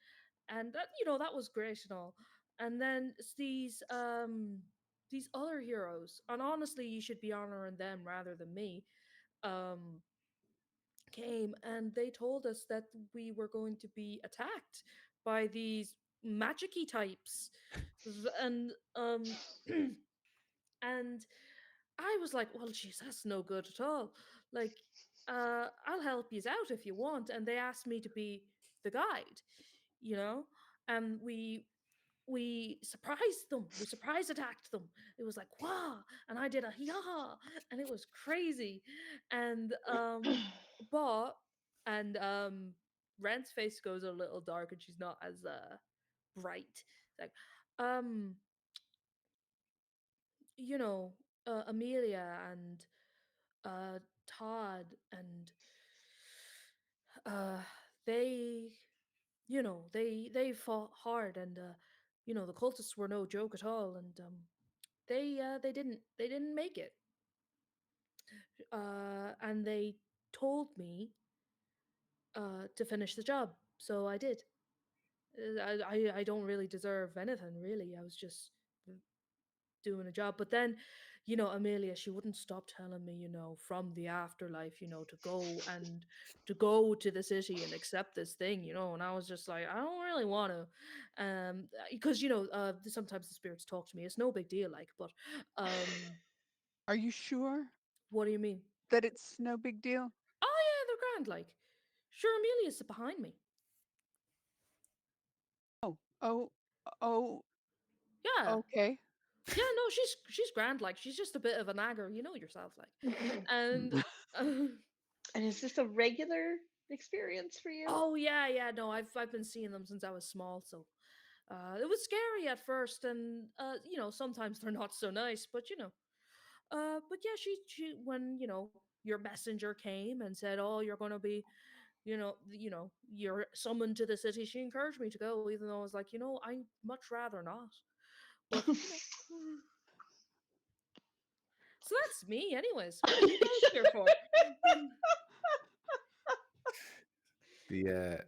and that that was great and all. And then it's these other heroes, and honestly, you should be honoring them rather than me. Um, came and they told us that we were going to be attacked by these magicy types, and and I was like, well, geez, that's no good at all. Like, I'll help you out if you want. And they asked me to be the guide, you know, and we surprised them. We surprise attacked them. It was like wow, and I did a yeah, and it was crazy. And but and Rent's face goes a little dark, and she's not as bright. Like, um, Amelia and Todd and uh they they fought hard, and the cultists were no joke at all, and they didn't make it, and they told me to finish the job, so I did. I don't really deserve anything, really. I was just doing a job. But then, Amelia, she wouldn't stop telling me, from the afterlife, to go to the city and accept this thing, and I was just like, I don't really want to, because sometimes the spirits talk to me. It's no big deal, like, but Are you sure what do you mean? that it's no big deal? Oh yeah, they're grand, like. Sure, Amelia's behind me. Oh, oh, oh, Yeah. okay. Yeah, no, she's grand, like she's just a bit of a nagger, you know yourself, like. And And is this a regular experience for you? oh yeah, yeah, no, I've been seeing them since I was small, so it was scary at first, and sometimes they're not so nice, but but yeah, she when your messenger came and said, "Oh, you're going to be, you're summoned to the city." She encouraged me to go, even though I was like, I much rather not. But so that's me, anyways. What are you guys here for? The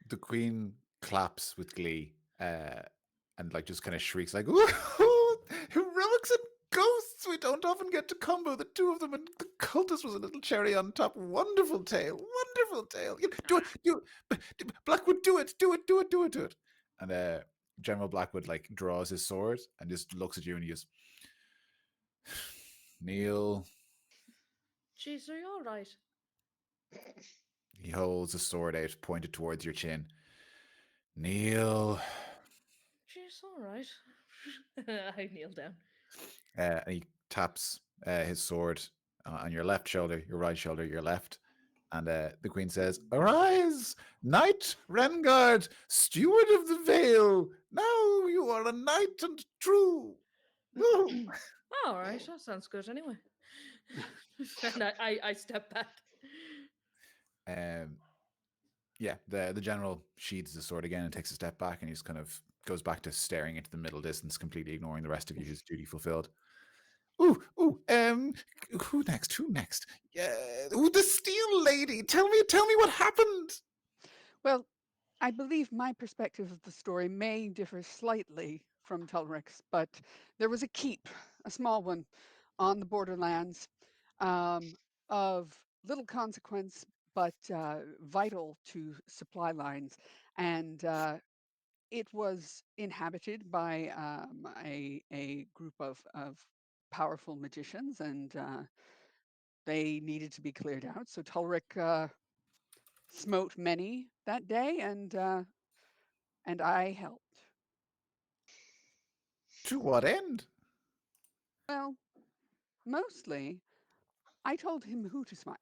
the queen claps with glee, and like just kind of shrieks like, "Ooh, heroics and ghosts! We don't often get to combo the two of them, and the cultist was a little cherry on top. Wonderful tale, wonderful tale. Do it, Blackwood, do it, do it, do it, do it, do it." And General Blackwood like draws his sword and just looks at you, and he just Neil. Jeez, are you all right? He holds the sword out, pointed towards your chin. Neil. Jeez, all right. I kneel down. And he taps his sword on your left shoulder, your right shoulder, your left. And the queen says, "Arise, knight Rengard, steward of the Vale. Now you are a knight and true." Woo! All right, that sounds good anyway. And I step back. Um, yeah, the general sheathes the sword again and takes a step back, and he just kind of goes back to staring into the middle distance, completely ignoring the rest of you, his duty fulfilled. Ooh, ooh, who next? Who next? Yeah, ooh, the Steel Lady. Tell me what happened. Well, I believe my perspective of the story may differ slightly from Telric's, but there was a keep, a small one, on the borderlands, um, of little consequence, but vital to supply lines. And it was inhabited by a group of powerful magicians, and they needed to be cleared out. So Tulric smote many that day, and I helped. To what end? Well, mostly, I told him who to smite.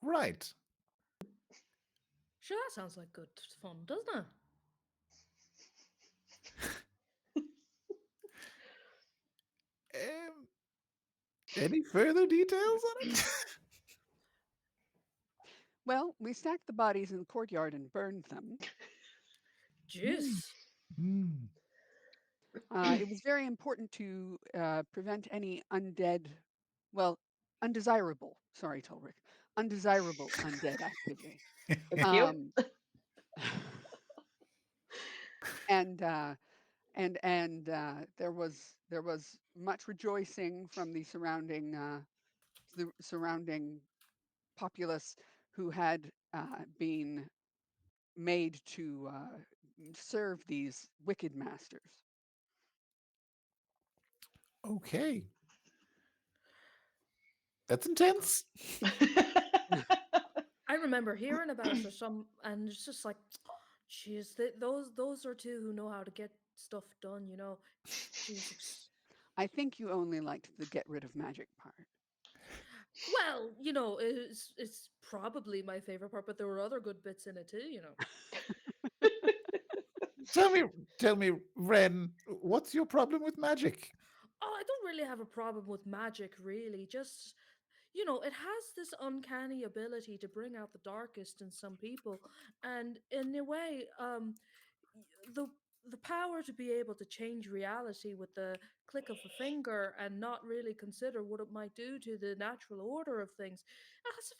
Right. Sure, that sounds like good fun, doesn't it? Um, any further details on it? Well, we stacked the bodies in the courtyard and burned them. Hmm. Jeez. Hmm. It was very important to prevent any undead well, undesirable. Sorry, Tolric. Undesirable undead activity. Thank you. Um, and there was much rejoicing from the surrounding populace who had been made to serve these wicked masters. Okay, that's intense. I remember hearing about it and it's just like, jeez, those are two who know how to get stuff done. Jesus. I think you only liked the get rid of magic part. Well, it's probably my favorite part, but there were other good bits in it too. Tell me, tell me, Ren, what's your problem with magic? Oh, I don't really have a problem with magic, really. Just, it has this uncanny ability to bring out the darkest in some people, and in a way, y- the the power to be able to change reality with the click of a finger and not really consider what it might do to the natural order of things. It's a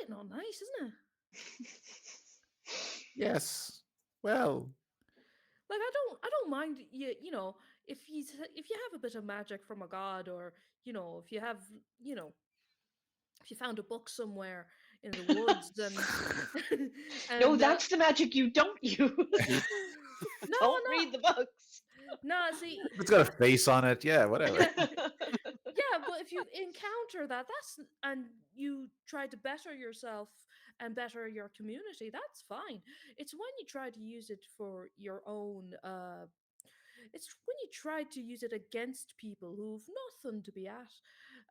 bit not nice, isn't it? Yes. Well, Like I don't mind if you have a bit of magic from a god, or if you have you know if you found a book somewhere in the woods and No, and that's the magic you don't use. no, Don't read the books. no, see, it's got a face on it. Yeah, whatever. yeah, but if you encounter that's and you try to better yourself and better your community, that's fine. It's when you try to use it for your own it's when you try to use it against people who've nothing to be at,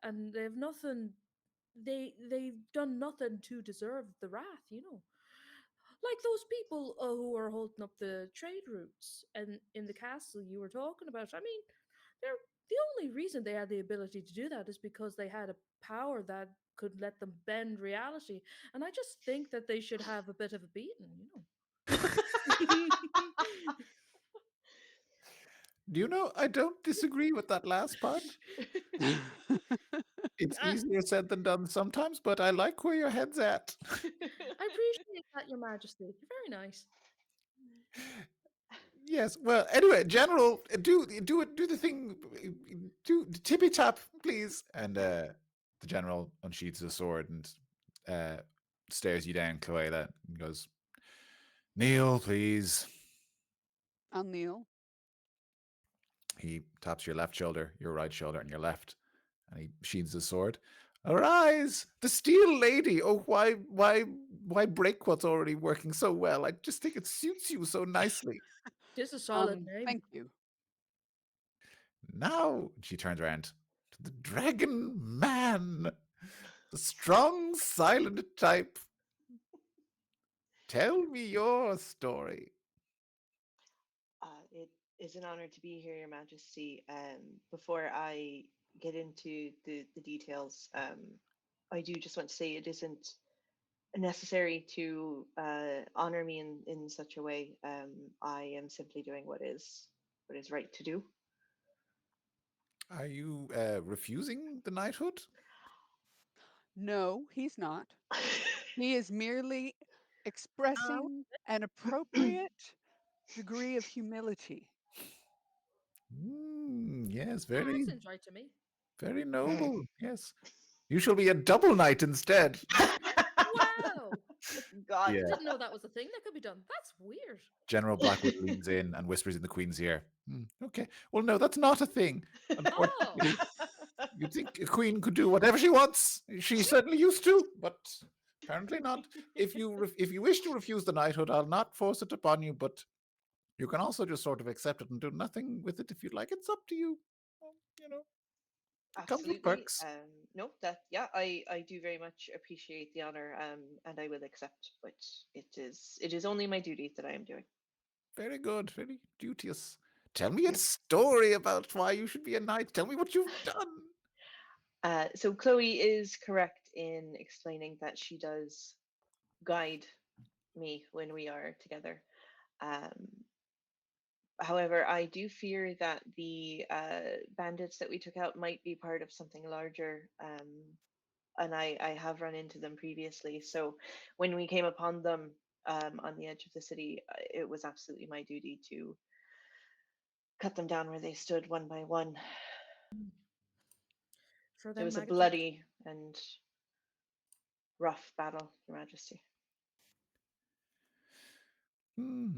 and they've nothing. They've done nothing to deserve the wrath. Like those people who are holding up the trade routes and in the castle you were talking about. I mean, they're the only reason they had the ability to do that is because they had a power that could let them bend reality, and I just think that they should have a bit of a beating. Do you know, I don't disagree with that last part. It's I, easier said than done sometimes, but I like where your head's at. I appreciate that, Your Majesty. You're very nice. Yes. Well, anyway, General, do the thing, do tippy tap, please. And the general unsheathes his sword and uh, stares you down, Cloela, and goes, "Kneel, please." I'll kneel. He taps your left shoulder, your right shoulder, and your left, and he sheathes his sword. Arise, the Steel Lady. Oh, why break what's already working so well? I just think it suits you so nicely. This is a solid name. Thank you. Now she turns around to the Dragon Man, the strong, silent type. Tell me your story. It is an honor to be here, Your Majesty. Before I get into the details, I do just want to say it isn't necessary to honor me in such a way. I am simply doing what is right to do. Are you refusing the knighthood? No, he's not. He is merely Ow. expressing an appropriate degree of humility. Yes, Oh, that very, seems right to me. very noble. Yes. You shall be a double knight instead. Wow. God. Yeah. Didn't know that was a thing that could be done. That's weird. General Blackwood leans in and whispers in the Queen's ear. Okay. Well, no, that's not a thing. Oh. Unfortunately, you'd think a queen could do whatever she wants. She certainly used to, but apparently not. If you wish to refuse the knighthood, I'll not force it upon you, but you can also just sort of accept it and do nothing with it if you'd like. It's up to you. Well, it comes with Absolutely. perks. No, that yeah, I do very much appreciate the honor, and I will accept, but it is only my duty that I am doing. Very good, very duteous. Tell me a story about why you should be a knight. Tell me what you've done. So Chloe is correct in explaining that she does guide me when we are together. Um, However, I do fear that the bandits that we took out might be part of something larger. And I have run into them previously. So when we came upon them on the edge of the city, it was absolutely my duty to cut them down where they stood one by one. For It them was a maggots. bloody and rough battle, Your Majesty. Hmm.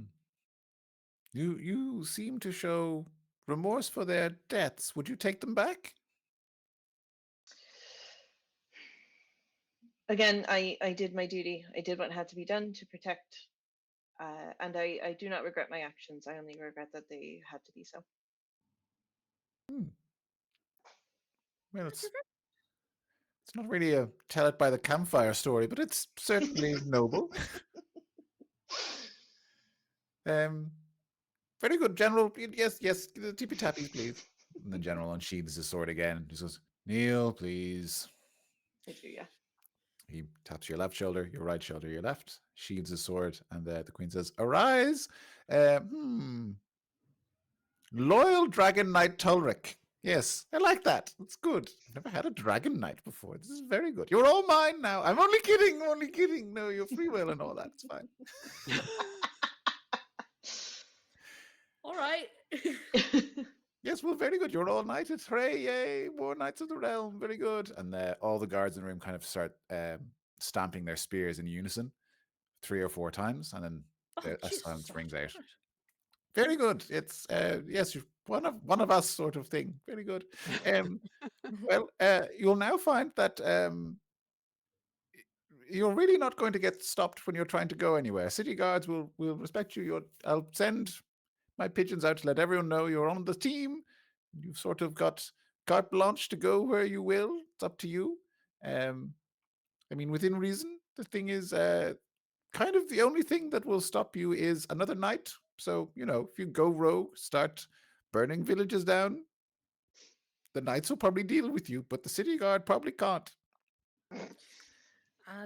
You seem to show remorse for their deaths. Would you take them back? Again, I did my duty. I did what had to be done to protect, and I do not regret my actions. I only regret that they had to be so. Hmm. Well, You're it's not really a tell it by the campfire story, but it's certainly noble. Um, very good, General. Yes, yes, the tippy tappies, please. And the General unsheathes his sword again and just goes, "Kneel, please." I do, yeah. He taps your left shoulder, your right shoulder, your left, sheathes his sword, and the Queen says, "Arise, hmm, loyal Dragon Knight Tulric." Yes, I like that. It's good. I've never had a Dragon Knight before. This is very good. You're all mine now. I'm only kidding, only kidding. No, you're free will and all that. It's fine. all right. Yes, well, very good. You're all knighted. Hooray, yay, more Knights of the Realm. Very good. And all the guards in the room kind of start stamping their spears in unison 3 or 4 times, and then Oh, a Jesus. silence rings out. Very good. It's yes, you're one of us sort of thing. Very good. Um, well, you'll now find that you're really not going to get stopped when you're trying to go anywhere. City guards will respect you. I'll send my pigeons out to let everyone know you're on the team. You've sort of got carte blanche to go where you will. It's up to you. Um, I mean, within reason. The thing is, kind of the only thing that will stop you is another night. So, if you go rogue, start burning villages down, the knights will probably deal with you, but the city guard probably can't.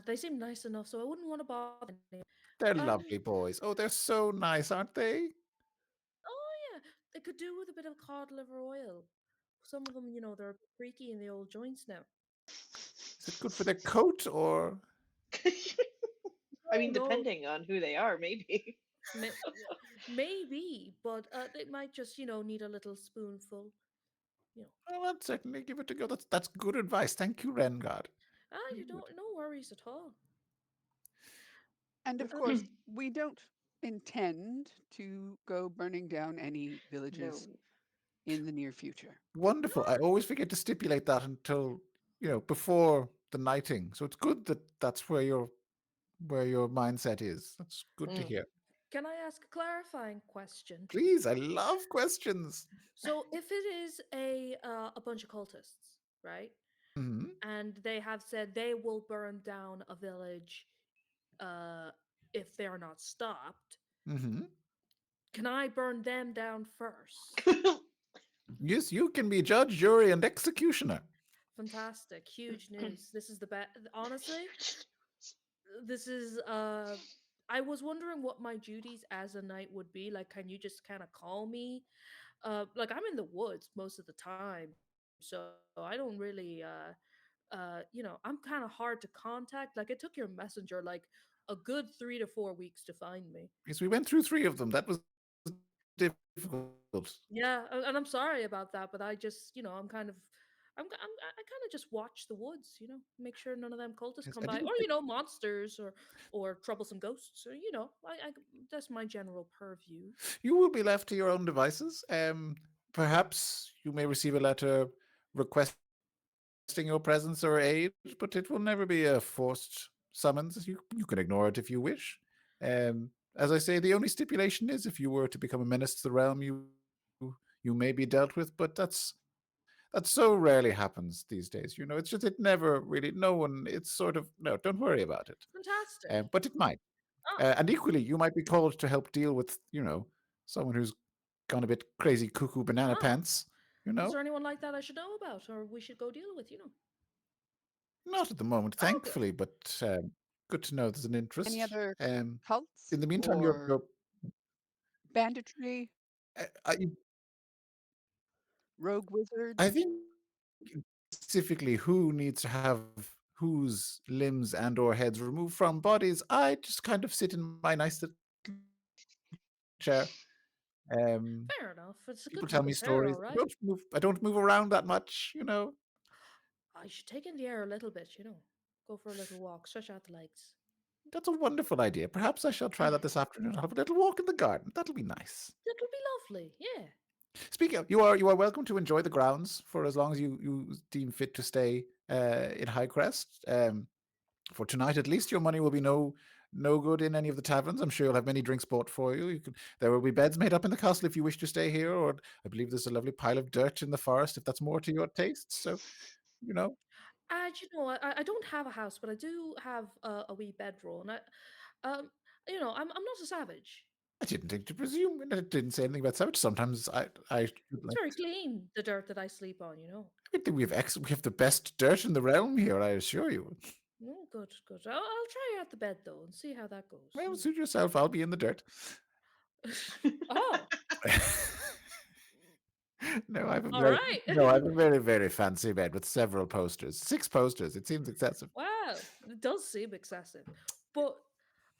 They seem nice enough, so I wouldn't want to bother anyone. They're Um, lovely boys. Oh, they're so nice, aren't they? oh yeah, they could do with a bit of cod liver oil. Some of them, they're a bit freaky in the old joints now. Is it good for their coat or? I Oh mean, no, depending on who they are, maybe. yeah, maybe, but they might just, need a little spoonful. You know, Well, I'd certainly give it a go. That's good advice. Thank you, Rengard. you don't, no worries at all. And of course, we don't intend to go burning down any villages No. in the near future. Wonderful. I always forget to stipulate that until before the knighting. So it's good that that's where your mindset is. That's good to Mm. hear. Can I ask a clarifying question? Please, I love questions. So, if it is a bunch of cultists, right, Hmm. and they have said they will burn down a village, uh, if they're not stopped, Hmm. can I burn them down first? Yes, you can be judge, jury, and executioner. Fantastic, huge news. This is the best. Honestly, this is I was wondering what my duties as a knight would be. Like, can you just kind of call me? Like I'm in the woods most of the time, so I don't really I'm kind of hard to contact. Like it took your messenger like a good 3 to 4 weeks to find me. Yes, we went through 3 of them. That was difficult. Yeah, and I'm sorry about that, but I just, I'm kind of I kind of just watch the woods, make sure none of them cultists Yes, come I by, didn't or think monsters or troublesome ghosts, or that's my general purview. you will be left to your own devices. Perhaps you may receive a letter requesting your presence or aid, but it will never be a forced summons. You can ignore it if you wish. As I say, the only stipulation is if you were to become a menace to the realm, you may be dealt with, but that so rarely happens these days. It's just it never really. No one. It's sort of no. Don't worry about it. Fantastic. But it might. Oh, And equally, you might be called to help deal with someone who's gone a bit crazy, cuckoo, banana oh, pants. is there anyone like that I should know about, or we should go deal with? Not at the moment, Oh, good. thankfully, but good to know there's an Any interest. other In cults the meantime, or banditry? I, Rogue wizard. I think specifically who needs to have whose limbs and or heads removed from bodies. I just kind of sit in my nice little chair. Um, Fair enough. It's a People good tell little me chair, stories. all right. I don't move around that much, you know. I should take in the air a little bit, you know. Go for a little walk, stretch out the legs. That's a wonderful idea. Perhaps I shall try that this afternoon. I'll have a little walk in the garden. That'll be nice. That'll be lovely, yeah. Speaking of, you are welcome to enjoy the grounds for as long as you deem fit to stay in Highcrest. For tonight, at least, your money will be no good in any of the taverns. I'm sure you'll have many drinks bought for you. There will be beds made up in the castle if you wish to stay here, or I believe there's a lovely pile of dirt in the forest if that's more to your taste. So, you know, You know, I don't have a house, but I do have a wee bedroll, and um, you know, I'm not a savage. I didn't think to presume. I didn't say anything about savage. Sometimes I It's like. very clean, the dirt that I sleep on, you know. I think we have the best dirt in the realm here. I assure you. Oh, good, good. I'll try out the bed though and see how that goes. Well, suit yourself. I'll be in the dirt. Oh, No, I have a all very right. no, I have a very, very fancy bed with several posters. 6 posters. It seems excessive. Wow, it does seem excessive, but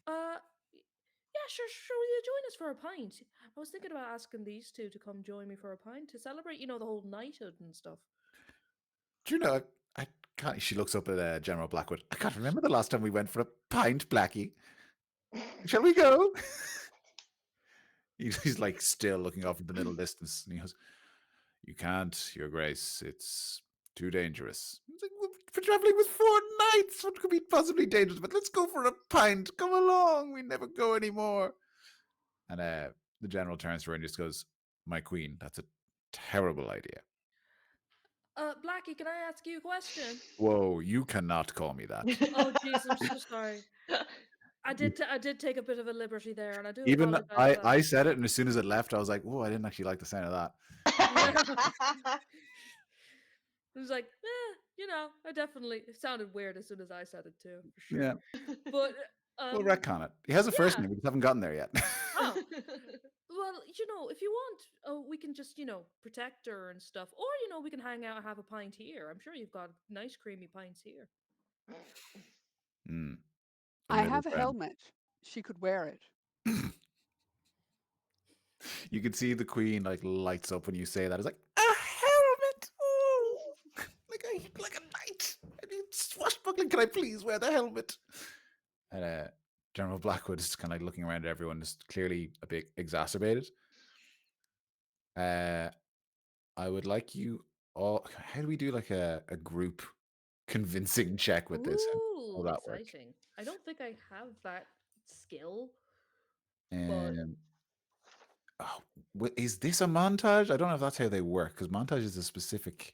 uh, yeah, sure. Sure, will you join us for a pint? I was thinking about asking these two to come join me for a pint to celebrate, you know, the whole knighthood and stuff. Do you know? I can't. She looks up at General Blackwood. I can't remember the last time we went for a pint, Blackie. Shall we go? He's like still looking off in the middle distance, and he goes, "You can't, Your Grace. It's too dangerous." It's like, "We're traveling with 4 knights. What could be possibly dangerous? But let's go for a pint. Come along. We never go anymore." And the general turns to her and just goes, "My queen, that's a terrible idea." Blackie, can I ask you a question? Whoa, you cannot call me that. Oh, jeez, I'm so sorry. I did take a bit of a liberty there, and I do Even apologize for that. I said it, and as soon as it left, I was like, "Whoa, I didn't actually like the sound of that." Yeah. It was like, you know, it sounded weird as soon as I said it too, for Yeah, sure. But we'll um, retcon it. He has a first yeah. name, we just haven't gotten there yet. Oh, well, you know, if you want, we can just, you know, protect her and stuff, or you know, we can hang out and have a pint here. I'm sure you've got nice creamy pints here. Hmm, a I middle have a ground. helmet. She could wear it. You can see the queen like lights up when you say that. It's like a helmet. Oh, like a knight. I need swashbuckling. Can I please wear the helmet? And General Blackwood is kind of like looking around at everyone, just clearly a bit exacerbated. Uh, I would like you all. How do we do like a group convincing check with this? How will Ooh, that work? exciting! I don't think I have that skill, but And oh, is this a montage? I don't know if that's how they work because montage is a specific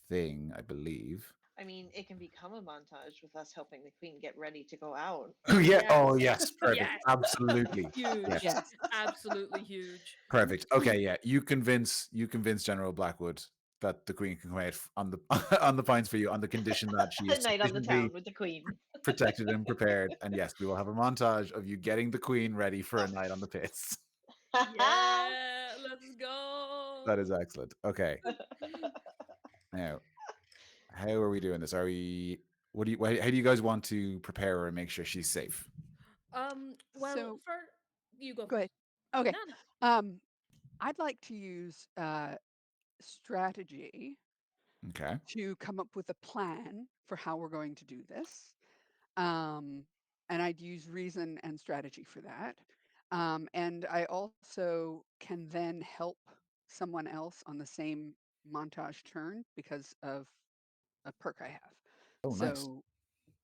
thing, I believe. I mean, it can become a montage with us helping the queen get ready to go out. Oh yeah. Oh yes, yes. Perfect. yes, Absolutely. huge, Yes. Yes. absolutely huge. Perfect. Okay. Yeah. You convince General Blackwood that the queen can come out on the on the pints for you on the condition that she A is night on the sufficiently town with the queen. protected and prepared. And yes, we will have a montage of you getting the queen ready for a night on the pits. Yeah, let's go. That is excellent. Okay. Now, how are we doing this? Are we? How do you guys want to prepare her and make sure she's safe? Well, So for you go go ahead. first. Okay. No, no. Um, I'd like to use strategy Okay. to come up with a plan for how we're going to do this. Um, and I'd use reason and strategy for that. And I also can then help someone else on the same montage turn because of a perk I have. Oh, nice. So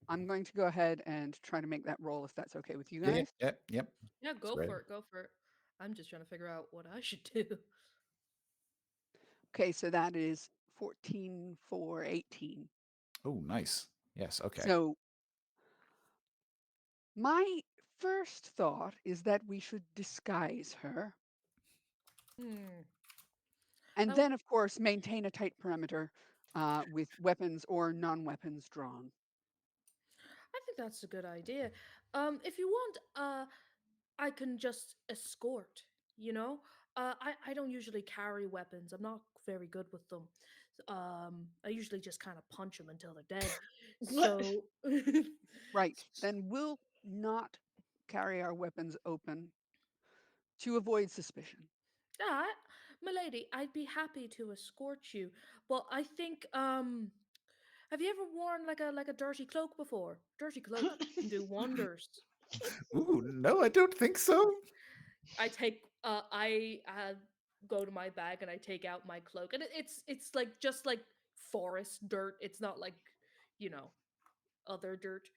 I'm going to go ahead and try to make that roll if that's okay with you Yeah. guys. Yep. Yep. Yeah, That's go great. for it. Go for it. I'm just trying to figure out what I should do. Okay, so that is 14 for 18. Oh, nice. Yes. Okay. So my first thought is that we should disguise her. Hmm. And Um, then, of course, maintain a tight perimeter with weapons or non weapons drawn. I think that's a good idea. If you want, I can just escort. You know, I don't usually carry weapons. I'm not very good with them. I usually just kind of punch them until they're dead. So, Right. Then we'll not carry our weapons open to avoid suspicion. yeah, milady, I'd be happy to escort you, but I think have you ever worn like a dirty cloak before? Dirty cloaks can do wonders. Ooh, no, I don't think so. I go to my bag and I take out my cloak, and it's like just like forest dirt. It's not like, you know, other dirt.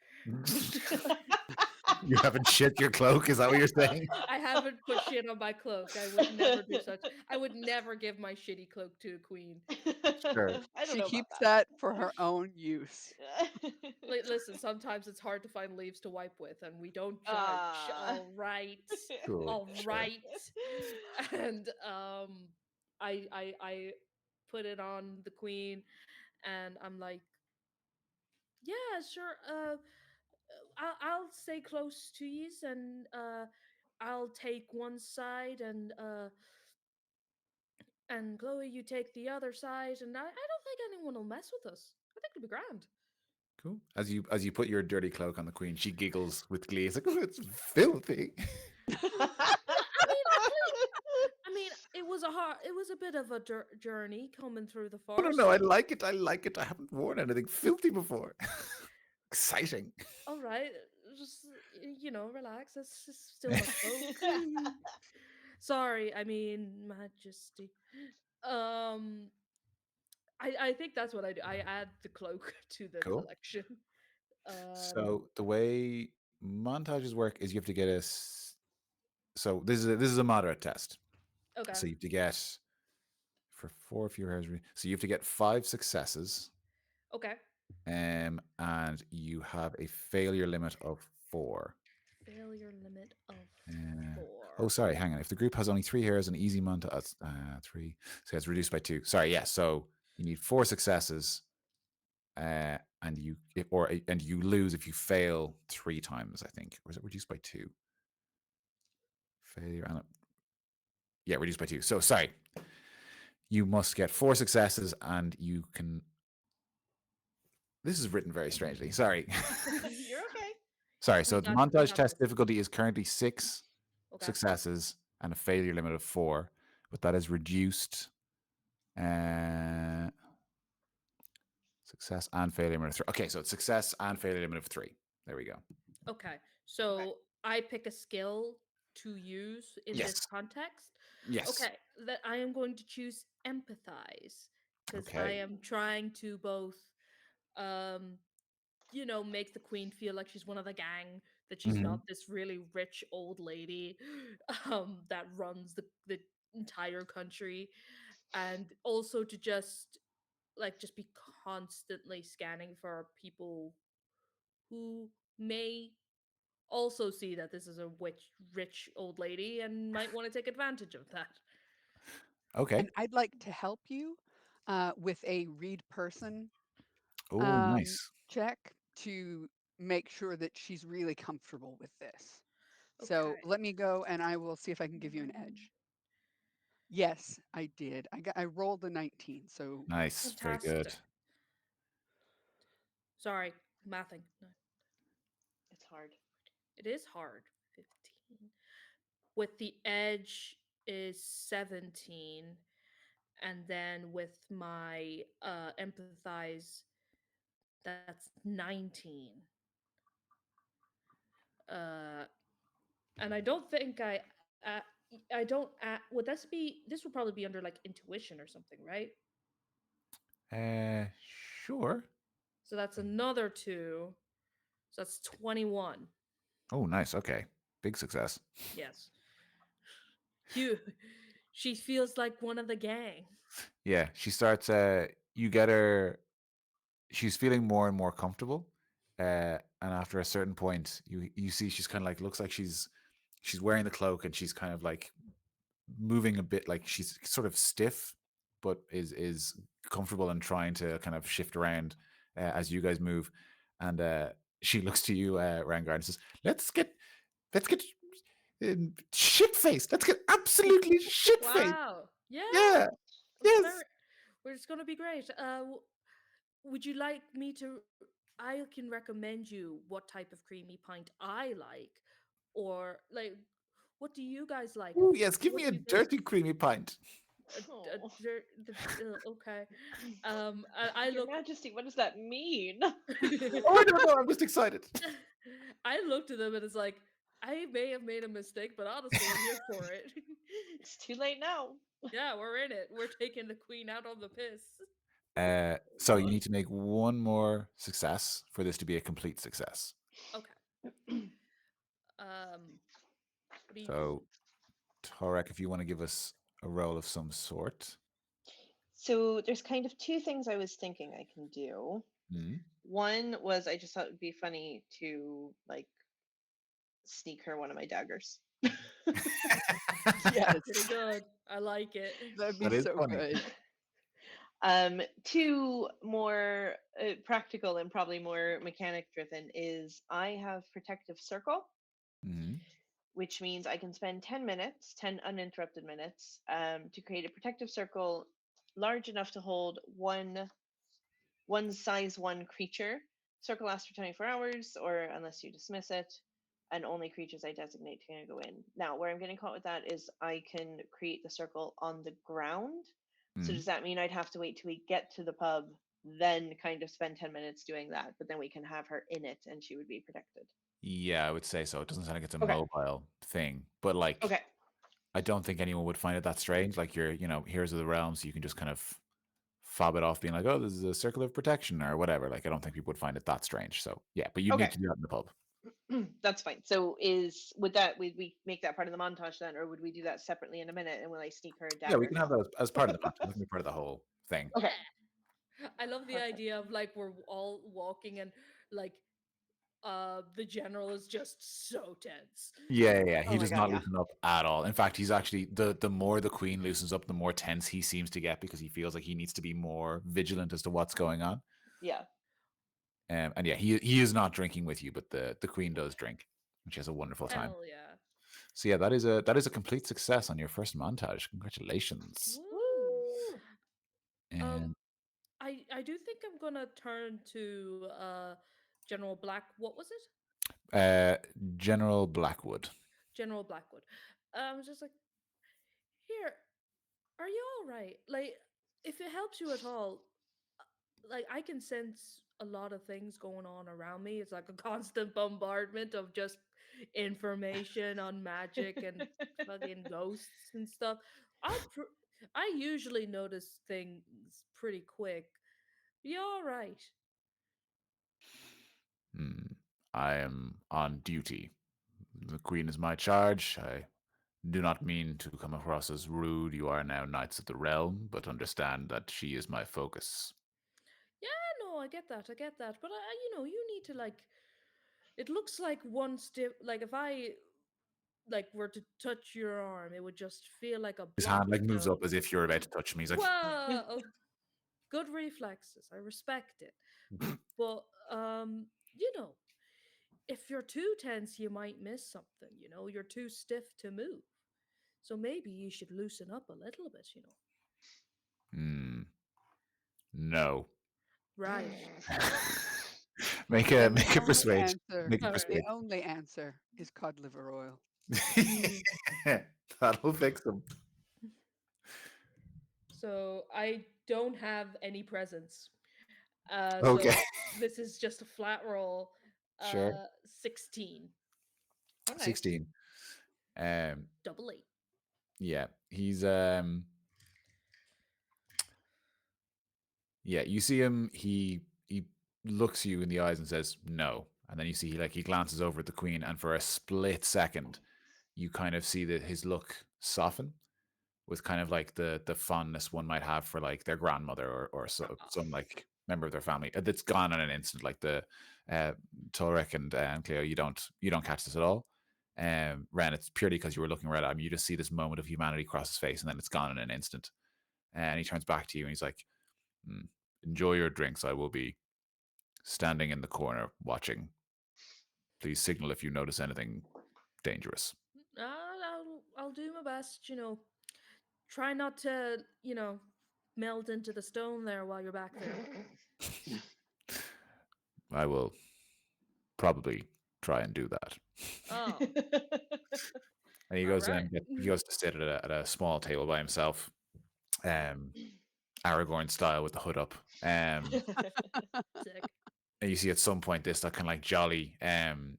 You haven't shit your cloak, is that what you're saying? I haven't put shit on my cloak. I would never do such. I would never give my shitty cloak to a queen. Sure. I don't She know about keeps that for her own use. that. Listen, sometimes it's hard to find leaves to wipe with, and we don't judge. Ah. All right, Cool. all Sure. right. And I put it on the queen, and I'm like, yeah, sure. I'll stay close to you, and I'll take one side, and Chloe, you take the other side, and I don't think anyone will mess with us. I think it'll be grand. Cool. As you put your dirty cloak on the queen, she giggles with glee. It's like, oh, it's filthy. I mean, it was a bit of a journey coming through the Oh no, forest. no, I like it. I like it. I haven't worn anything filthy before. Exciting. All right, just relax. It's still my cloak. Sorry, I mean, Majesty. Um, I think that's what I do. I add the cloak to the Cool. collection. Um, So the way montages work is you have to get so this is a moderate test. okay, So you have to get for 4 fewer hours. So you have to get 5 successes, okay. and you have a failure limit of 4. Failure limit of Uh, oh, 4. sorry, hang on. If the group has only 3 hairs, an easy montage, that's 3. So it's reduced by 2. Sorry, yeah. So you need 4 successes, and you lose if you fail 3 times. I think, or is it reduced by 2? Failure and yeah, reduced by 2. So sorry, you must get 4 successes, and you can. This is written very strangely. Sorry. You're okay. Sorry. So the Sometimes we montage have test this. difficulty is currently 6 Okay. successes and a failure limit of 4, but that is reduced. Success and failure limit of 3. Okay, so it's success and failure limit of 3. There we go. Okay. Okay. So I pick a skill to use in this Yes. context. Yes. Okay, that I am going to choose empathize because I Okay. am trying to both um make the queen feel like she's one of the gang, that she's Mhm. not this really rich old lady that runs the entire country, and also to just be constantly scanning for people who may also see that this is a rich old lady and might want to take advantage of that. Okay. And I'd like to help you with a read person Oh, nice. check to make sure that she's really comfortable with this. So Okay. let me go and I will see if I can give you an edge. Yes, I did. I rolled a 19. So Nice. Very good. Fantastic. Sorry, mathing. No, It's hard. it is hard. 15. With the edge is 17, and then with my empathize, that's 19. Uh and I don't think I don't would this would probably be under like intuition or something, right? Uh sure. So that's another 2. So that's 21. Oh, nice. Okay. Big success. Yes. You she feels like one of the gang. Yeah, she starts you get her she's feeling more and more comfortable. And after a certain point, you see she's kind of like looks like she's wearing the cloak, and she's kind of like moving a bit, like she's sort of stiff, but is comfortable and trying to kind of shift around as you guys move. And she looks to you, Rangard, and says, "Let's get Shit faced. Let's get absolutely shit faced. Wow. Yeah. Yeah. Yes. Well, it's gonna be great. Would you like me to? I can recommend you what type of creamy pint I like, or like, what do you guys like? Ooh, yes. Give What me do a you guys? dirty creamy pint. Oh. Okay. I Your look. Majesty, what does that mean? Oh, I don't know. I'm just excited. I looked at them and it's like I may have made a mistake, but honestly, I'm here for it. It's too late now. Yeah, we're in it. We're taking the queen out on the piss. So you need to make one more success for this to be a complete success. Okay. What do you? So, Torek, if you want to give us a roll of some sort. So there's kind of two things I was thinking I can do. Hmm. One was I just thought it would be funny to like sneak her one of my daggers. Yes, Pretty good. I like it. that'd be That is so funny. good. Two more practical and probably more mechanic driven is I have protective circle, Hmm. which means I can spend 10 minutes, 10 uninterrupted minutes, to create a protective circle large enough to hold one size one creature. Circle lasts for 24 hours, or unless you dismiss it, and only creatures I designate can go in. Now, where I'm getting caught with that is I can create the circle on the ground. So Hmm. does that mean I'd have to wait till we get to the pub, then kind of spend 10 minutes doing that, but then we can have her in it and she would be protected? Yeah, I would say so. It doesn't sound like it's a Okay. mobile thing, but like, Okay. I don't think anyone would find it that strange. Like you're, Heroes of the Realm, so you can just kind of fob it off, being like, "Oh, this is a circle of protection" or whatever. Like, I don't think people would find it that strange. So yeah, but you'd Okay. need to do that in the pub. That's fine. So would we make that part of the montage then, or would we do that separately in a minute and will I sneak her a Yeah, we dagger? can have that as part of the montage. That can be part of the whole thing. Okay. I love the Perfect. idea of like we're all walking and like the general is just so tense. Yeah. Oh He my does god, not yeah. loosen up at all. In fact, he's actually the more the queen loosens up, the more tense he seems to get because he feels like he needs to be more vigilant as to what's going on. Yeah. And yeah, he is not drinking with you, but the queen does drink, and she has a wonderful time. Hell yeah. So yeah, that is a complete success on your first montage. Congratulations. Woo. And I do think I'm gonna turn to General Black. What was it? General Blackwood. General Blackwood. I was just like, here, are you all right? Like, if it helps you at all, like I can sense a lot of things going on around me. It's like a constant bombardment of just information on magic and fucking ghosts and stuff. I usually notice things pretty quick. You all right? Hmm. I am on duty. The queen is my charge. I do not mean to come across as rude. You are now knights of the realm, but understand that she is my focus. Yeah, no, I get that. I get that. But you need to like. It looks like one step. Like if I like were to touch your arm, it would just feel like a His block hand of like moves up stone. as if you're about to touch me. He's like, Whoa! Good reflexes. I respect it. But you know, if you're too tense, you might miss something. You're too stiff to move. So maybe you should loosen up a little bit. hmm, no. Right. make a And the make a only persuade. answer, Make a All right. the persuade. only answer is cod liver oil. Mm. That'll fix him. So I don't have any presents. Okay. So this is just a flat roll. Sure. 16. Oh, nice. 16. Um, Double 8. yeah, he's yeah, you see him, he looks you in the eyes and says no. And then you see he glances over at the queen, and for a split second, you kind of see that his look soften with kind of like the fondness one might have for like their grandmother or some like member of their family. That's gone in an instant. Like the uh Torek and Cleo, you don't catch this at all. Ren, it's purely because you were looking right at him. You just see this moment of humanity cross his face, and then it's gone in an instant. And he turns back to you and he's like, "Hmm, enjoy your drinks. I will be standing in the corner watching. Please signal if you notice anything dangerous." I'll do my best. Try not to melt into the stone there while you're back there. I will probably try and do that. Oh, And he all goes in right. and he goes to sit at a small table by himself, Aragorn style with the hood up. Sick. And you see at some point this that kind of like jolly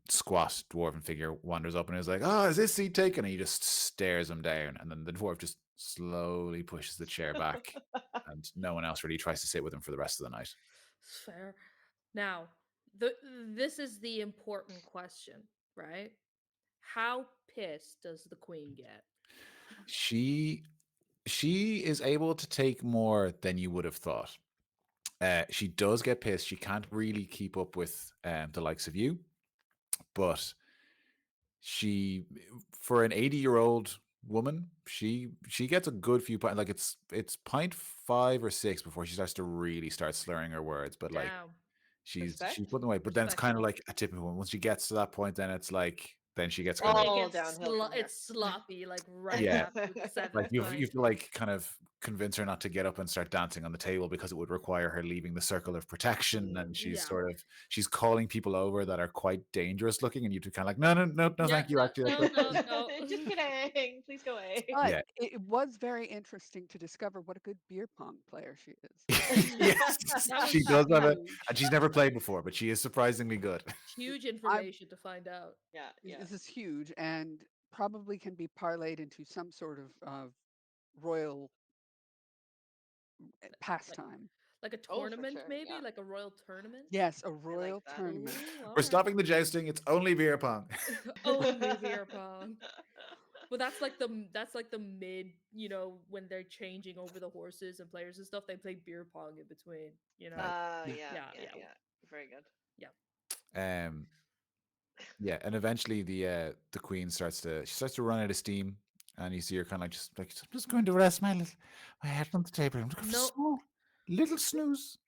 squat dwarven figure wanders up and is like, "Oh, is this seat taken?" And he just stares him down, and then the dwarf just slowly pushes the chair back, and no one else really tries to sit with him for the rest of the night. It's fair. Now, this is the important question, right? How pissed does the queen get? She is able to take more than you would have thought. She does get pissed. She can't really keep up with the likes of you, but she, for an 80-year-old woman, she gets a good few points. Like it's 0.5 or 6 before she starts to really start slurring her words. But like Damn. she's Respect. putting away. But then it's kind of Respectable. like a tipping point. Once she gets to that point, then it's like then she gets kind of It All gets downhill from here. it's sloppy, like right Yeah. after the like seventh you pint. have to like kind of convince her not to get up and start dancing on the table because it would require her leaving the circle of protection, and she's Yeah. she's calling people over that are quite dangerous looking, and you two kind of like no Yeah, thank you, no, actually no, that's no, no. Just kidding. Please go away. But yeah. it was very interesting to discover what a good beer pong player she is. Yes, That was she does have it, huge. and she's never played before, but she is surprisingly good. Huge I information to find out. Yeah, yeah. This is huge and probably can be parlayed into some sort of royal Like pastime. like a Oh, for tournament, sure. maybe? Yeah. Like a royal tournament? Yes, a I like royal that. tournament. Ooh, all We're right. stopping the jousting. It's only beer pong. Only beer pong. But that's like the mid, when they're changing over the horses and players and stuff, they play beer pong in between, Nice. Yeah, Yeah. Yeah, yeah, yeah, yeah. Very good. yeah. Yeah, and eventually the queen starts to run out of steam, and you see her kind of like I'm just going to rest my head on the table. I'm looking for a No, small little snooze,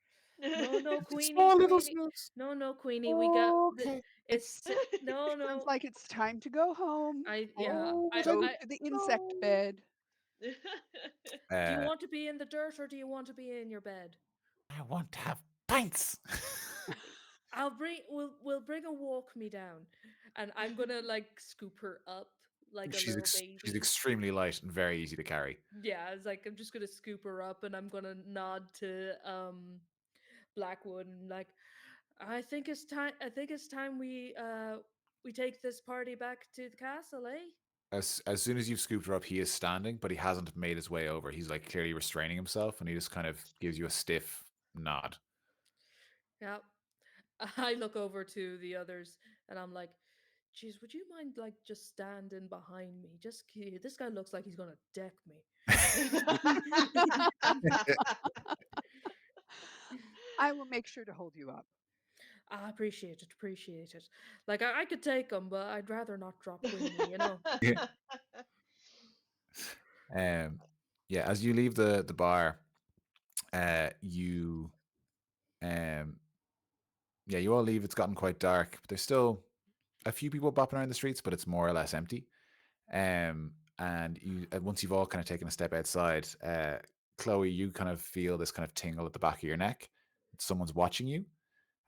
no, just a Queenie, small little Queenie. snooze. No, Queenie, we got the Okay, it's no, Sounds no. like it's time to go home. Yeah. okay. Go to the insect No. bed. Do you Uh, want to be in the dirt or do you want to be in your bed? I want to have pints. We'll bring a walk me down, and I'm gonna like scoop her up like a she's little she's baby. extremely light and very easy to carry. Yeah, it's like I'm just gonna scoop her up and I'm gonna nod to Blackwood and like I think it's time we take this party back to the castle, eh? As soon as you've scooped her up, he is standing, but he hasn't made his way over. He's like clearly restraining himself, and he just kind of gives you a stiff nod. Yeah. I look over to the others and I'm like, geez, would you mind like just standing behind me? This guy looks like he's gonna deck me. I will make sure to hold you up. I appreciate it, appreciate it. Like I could take him, but I'd rather not drop Queenie. Um, yeah, as you leave the bar, you um yeah, you all leave. It's gotten quite dark, but there's still a few people bopping around the streets, but it's more or less empty. And you once you've all kind of taken a step outside, Chloe, you kind of feel this kind of tingle at the back of your neck. Someone's watching you,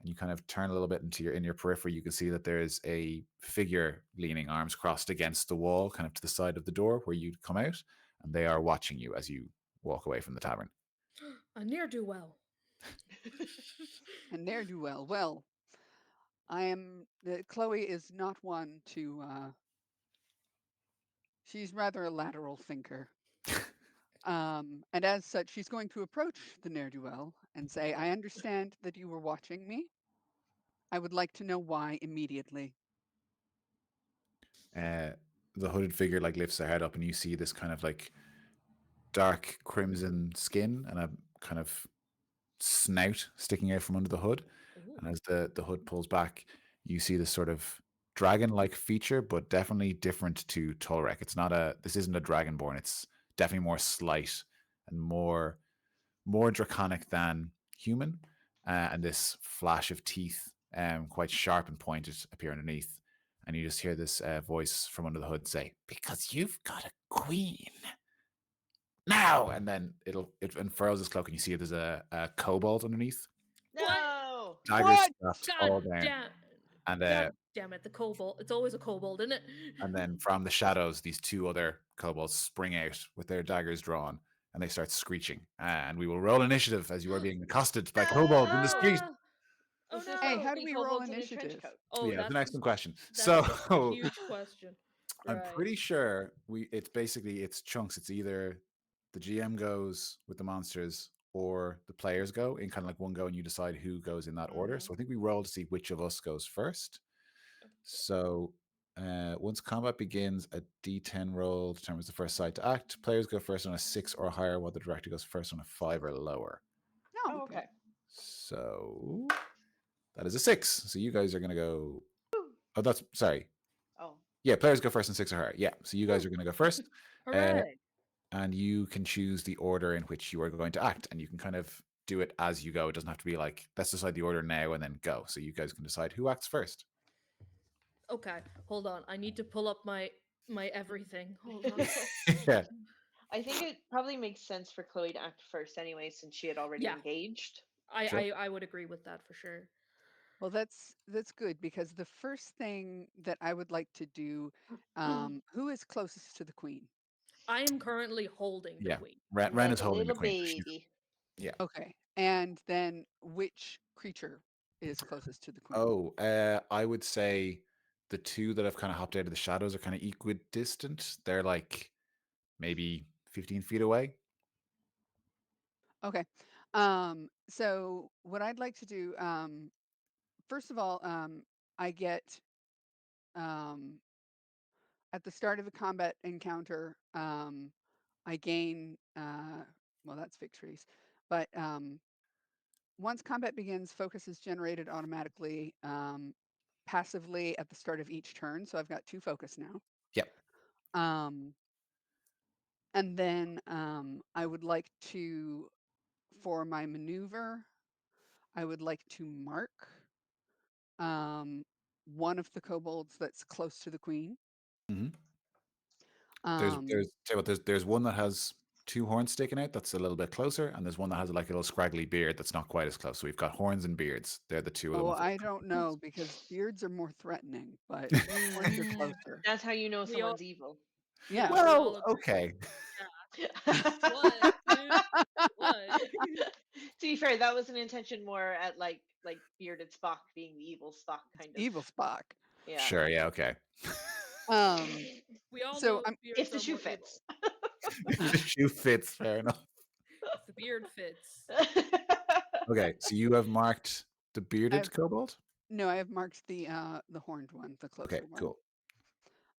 and you kind of turn a little bit into in your periphery. You can see that there's a figure leaning, arms crossed against the wall, kind of to the side of the door where you'd come out, and they are watching you as you walk away from the tavern. A ne'er do well. And there do well. Well, Chloe is not one to she's rather a lateral thinker. And as such, she's going to approach the ne'er-do-well and say, I understand that you were watching me. I would like to know why immediately. Uh, the hooded figure like lifts their head up, and you see this kind of like dark crimson skin and a kind of snout sticking out from under the hood. Ooh. And as the hood pulls back, you see this sort of dragon-like feature, but definitely different to Tolrek. This isn't a dragonborn. It's definitely more slight and more draconic than human. And this flash of teeth, quite sharp and pointed, appear underneath. and you just hear this voice from under the hood say, "Because you've got a queen now." And then it unfurls his cloak, and you see there's a kobold underneath, What? No. daggers What? strapped God all down, damn. and God damn it, the kobold. It's always a kobold, isn't it? then from the shadows, these two other kobolds spring out with their daggers drawn, and they start screeching. And we will roll initiative as you are being accosted by kobolds in the street. Ah! Oh Is this Hey, no. how do the we roll kobolds in a trench initiative? coat? Oh, Yeah, it's an excellent question. that's So a huge question. I'm Right. pretty sure it's basically it's chunks. It's either the GM goes with the monsters or the players go in kind of like one go, and you decide who goes in that order. Mhm. So I think we roll to see which of us goes first. So once combat begins, a D10 roll determines the first side to act. Players go first on a 6 or higher, while the director goes first on a 5 or lower. Oh, Oh, okay. okay. So that is a 6. So you guys are going to go. Oh, that's sorry. Oh. Yeah, players go first on 6 or higher. Yeah, so you guys are going to go first. Hooray. And you can choose the order in which you are going to act, and you can kind of do it as you go. It doesn't have to be like, let's decide the order now and then go. So you guys can decide who acts first. Okay, hold on. I need to pull up my everything. Hold on. Yeah. I think it probably makes sense for Chloe to act first anyway, since she had already Yeah. engaged. Sure. I would agree with that for sure. Well, that's good because the first thing that I would like to do, who is closest to the queen? I am currently holding the Yeah. queen. Ren Like is a holding the little queen. She's, baby. yeah. Okay. And then which creature is closest to the queen? Oh, I would say the two that have kind of hopped out of the shadows are kind of equidistant. They're like maybe 15 feet away. Okay. So what I'd like to do, first of all, I get um, at the start of a combat encounter, I gain, well, that's victories, but once combat begins, focus is generated automatically, passively at the start of each turn. So I've got 2 focus now. Yep. Um, and then I would like to, for my maneuver, I would like to mark one of the kobolds that's close to the queen. hmm There's Um, there's tell you what, there's one that has two horns sticking out that's a little bit closer, and there's one that has like a little scraggly beard that's not quite as close. So we've got horns and beards. They're the two of the oh, ones. I don't know because beards are more threatening, but horns are Mm, closer. that's how you know We all someone's evil. Yeah. we Well, all agree. okay. What, dude? What? To be fair, that was an intention more at like bearded Spock being the evil Spock kind of. Evil Spock. Yeah. Sure. Yeah. Okay. Um, We all so know I'm beards If the are shoe more fits. evil. The shoe fits. Fair enough. If the beard fits. Okay. So you have marked the I have bearded kobold. no, I have marked the horned one, the Okay. closer one. Cool.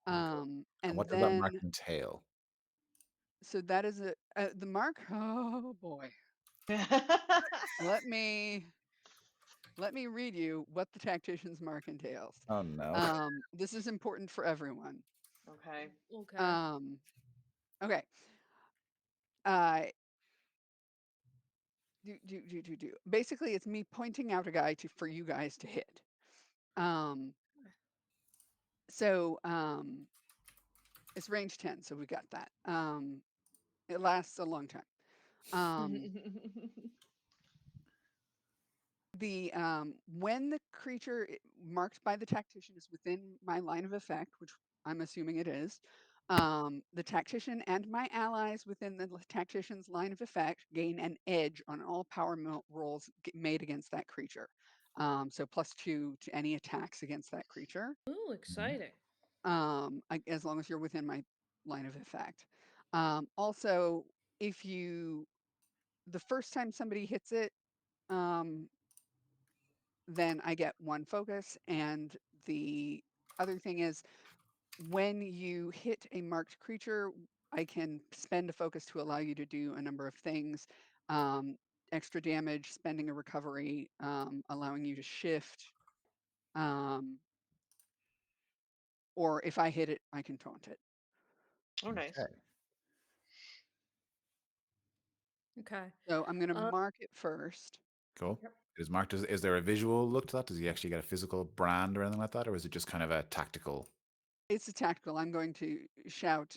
Cool. And And what does that mark then entail? so that is the mark. Oh boy, let me let me read you what the tactician's mark entails. Oh no. This is important for everyone. Okay. Okay. Um, okay. Uh, do. Basically, it's me pointing out a guy for you guys to hit. Um, so it's range 10, so we got that. It lasts a long time. Um, the when the creature marked by the tactician is within my line of effect, which I'm assuming it is, the tactician and my allies within the tactician's line of effect gain an edge on all power rolls made against that creature. So +2 to any attacks against that creature, Ooh, exciting. as long as you're within my line of effect. Also, if you the first time somebody hits it, um, then I get 1 focus. And the other thing is when you hit a marked creature, I can spend a focus to allow you to do a number of things. Um, extra damage, spending a recovery, allowing you to shift. Um, or if I hit it, I can taunt it. Oh, nice. Okay. Okay. So I'm going to Uh, mark it first. Cool. Yep. Is marked as, is there a visual look to that? Does he actually get a physical brand or anything like that? Or is it just kind of a tactical? It's a tactical. I'm going to shout,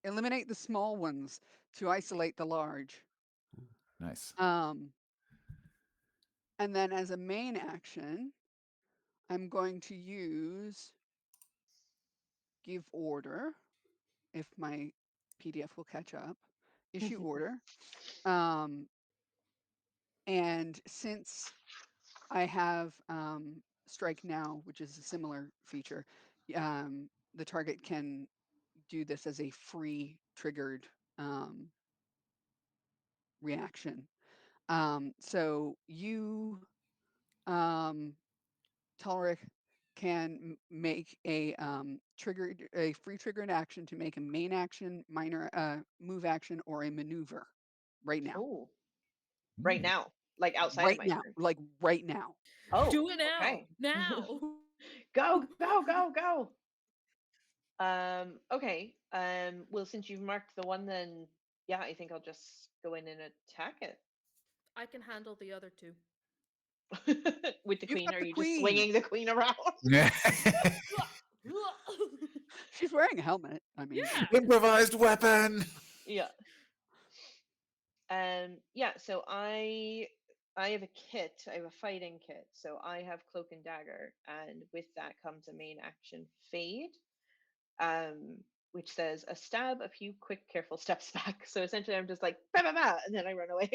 eliminate the small ones to isolate the large. Nice. And then as a main action, I'm going to use give order, if my PDF will catch up, issue order. And since I have strike now, which is a similar feature, the target can do this as a free triggered reaction. So you, Talric, can make a a free triggered action to make a main action, minor move action, or a maneuver right now. Oh, right Hmm. now, like outside of Right my now, turn. like right now. Oh, Do it now. okay. Now. Go, go, go, go. Okay. Well, since you've marked the one, then yeah, I think I'll just go in and attack it. I can handle the other two. With the You've queen. got Are the you just queen. swinging the queen around? Yeah. She's wearing a helmet. I mean, Yeah. Improvised weapon. Yeah. Yeah, so I have a kit. I have a fighting kit. So I have cloak and dagger, and with that comes a main action fade, which says a stab, a few quick, careful steps back. So essentially, I'm just like bah, bah, bah, and then I run away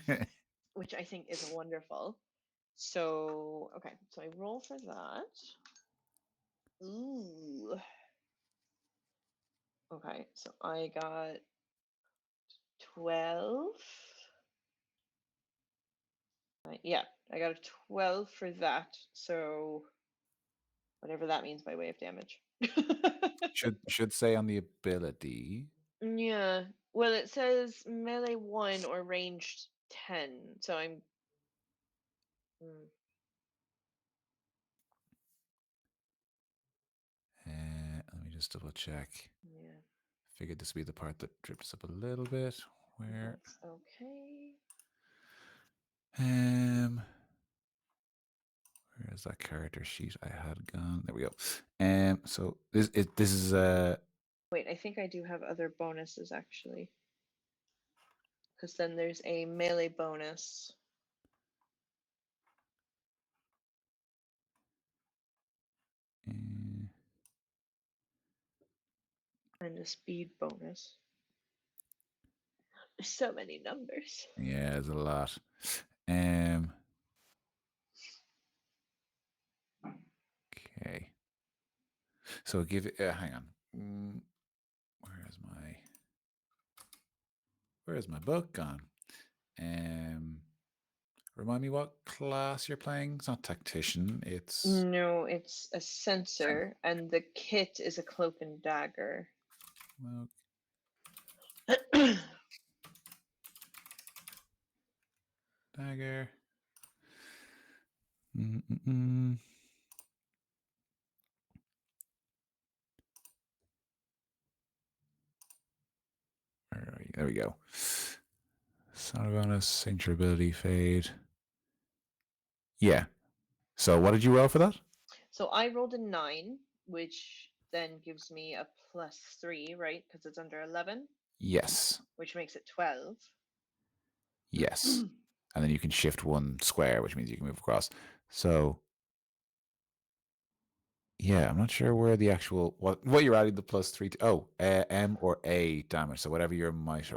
again, which I think is wonderful. So okay, so I roll for that. Ooh. Okay, so I got 12. Yeah, I got a 12 for that. So whatever that means by way of damage. should say on the ability. Yeah. Well, it says melee 1 or ranged 10. So I'm. mm, Let me just double check. Yeah, Figured this would be the part that tripped us up a little bit. Where? that's okay. Where is that character sheet I had gone? There we go. So this is Wait, I think I do have other bonuses actually. Because then there's a melee bonus uh, and a speed bonus. There's so many numbers. yeah, there's a lot. Um. Okay. So give it. Hang on. Where is my book gone? Remind me what class you're playing. It's not tactician. It's No, it's a sensor, and the kit is a cloak and dagger. well, dagger. Mm-mm-mm. Where are you? There we go. Sound bonus, signature ability, fade. Yeah. So what did you roll for that? So I rolled a 9, which then gives me a +3, right? Because it's under 11, Yes. which makes it 12. Yes. And then you can shift one square, which means you can move across. So yeah, I'm not sure where the actual what you're adding the +3 to. Oh, M or A damage. So whatever your might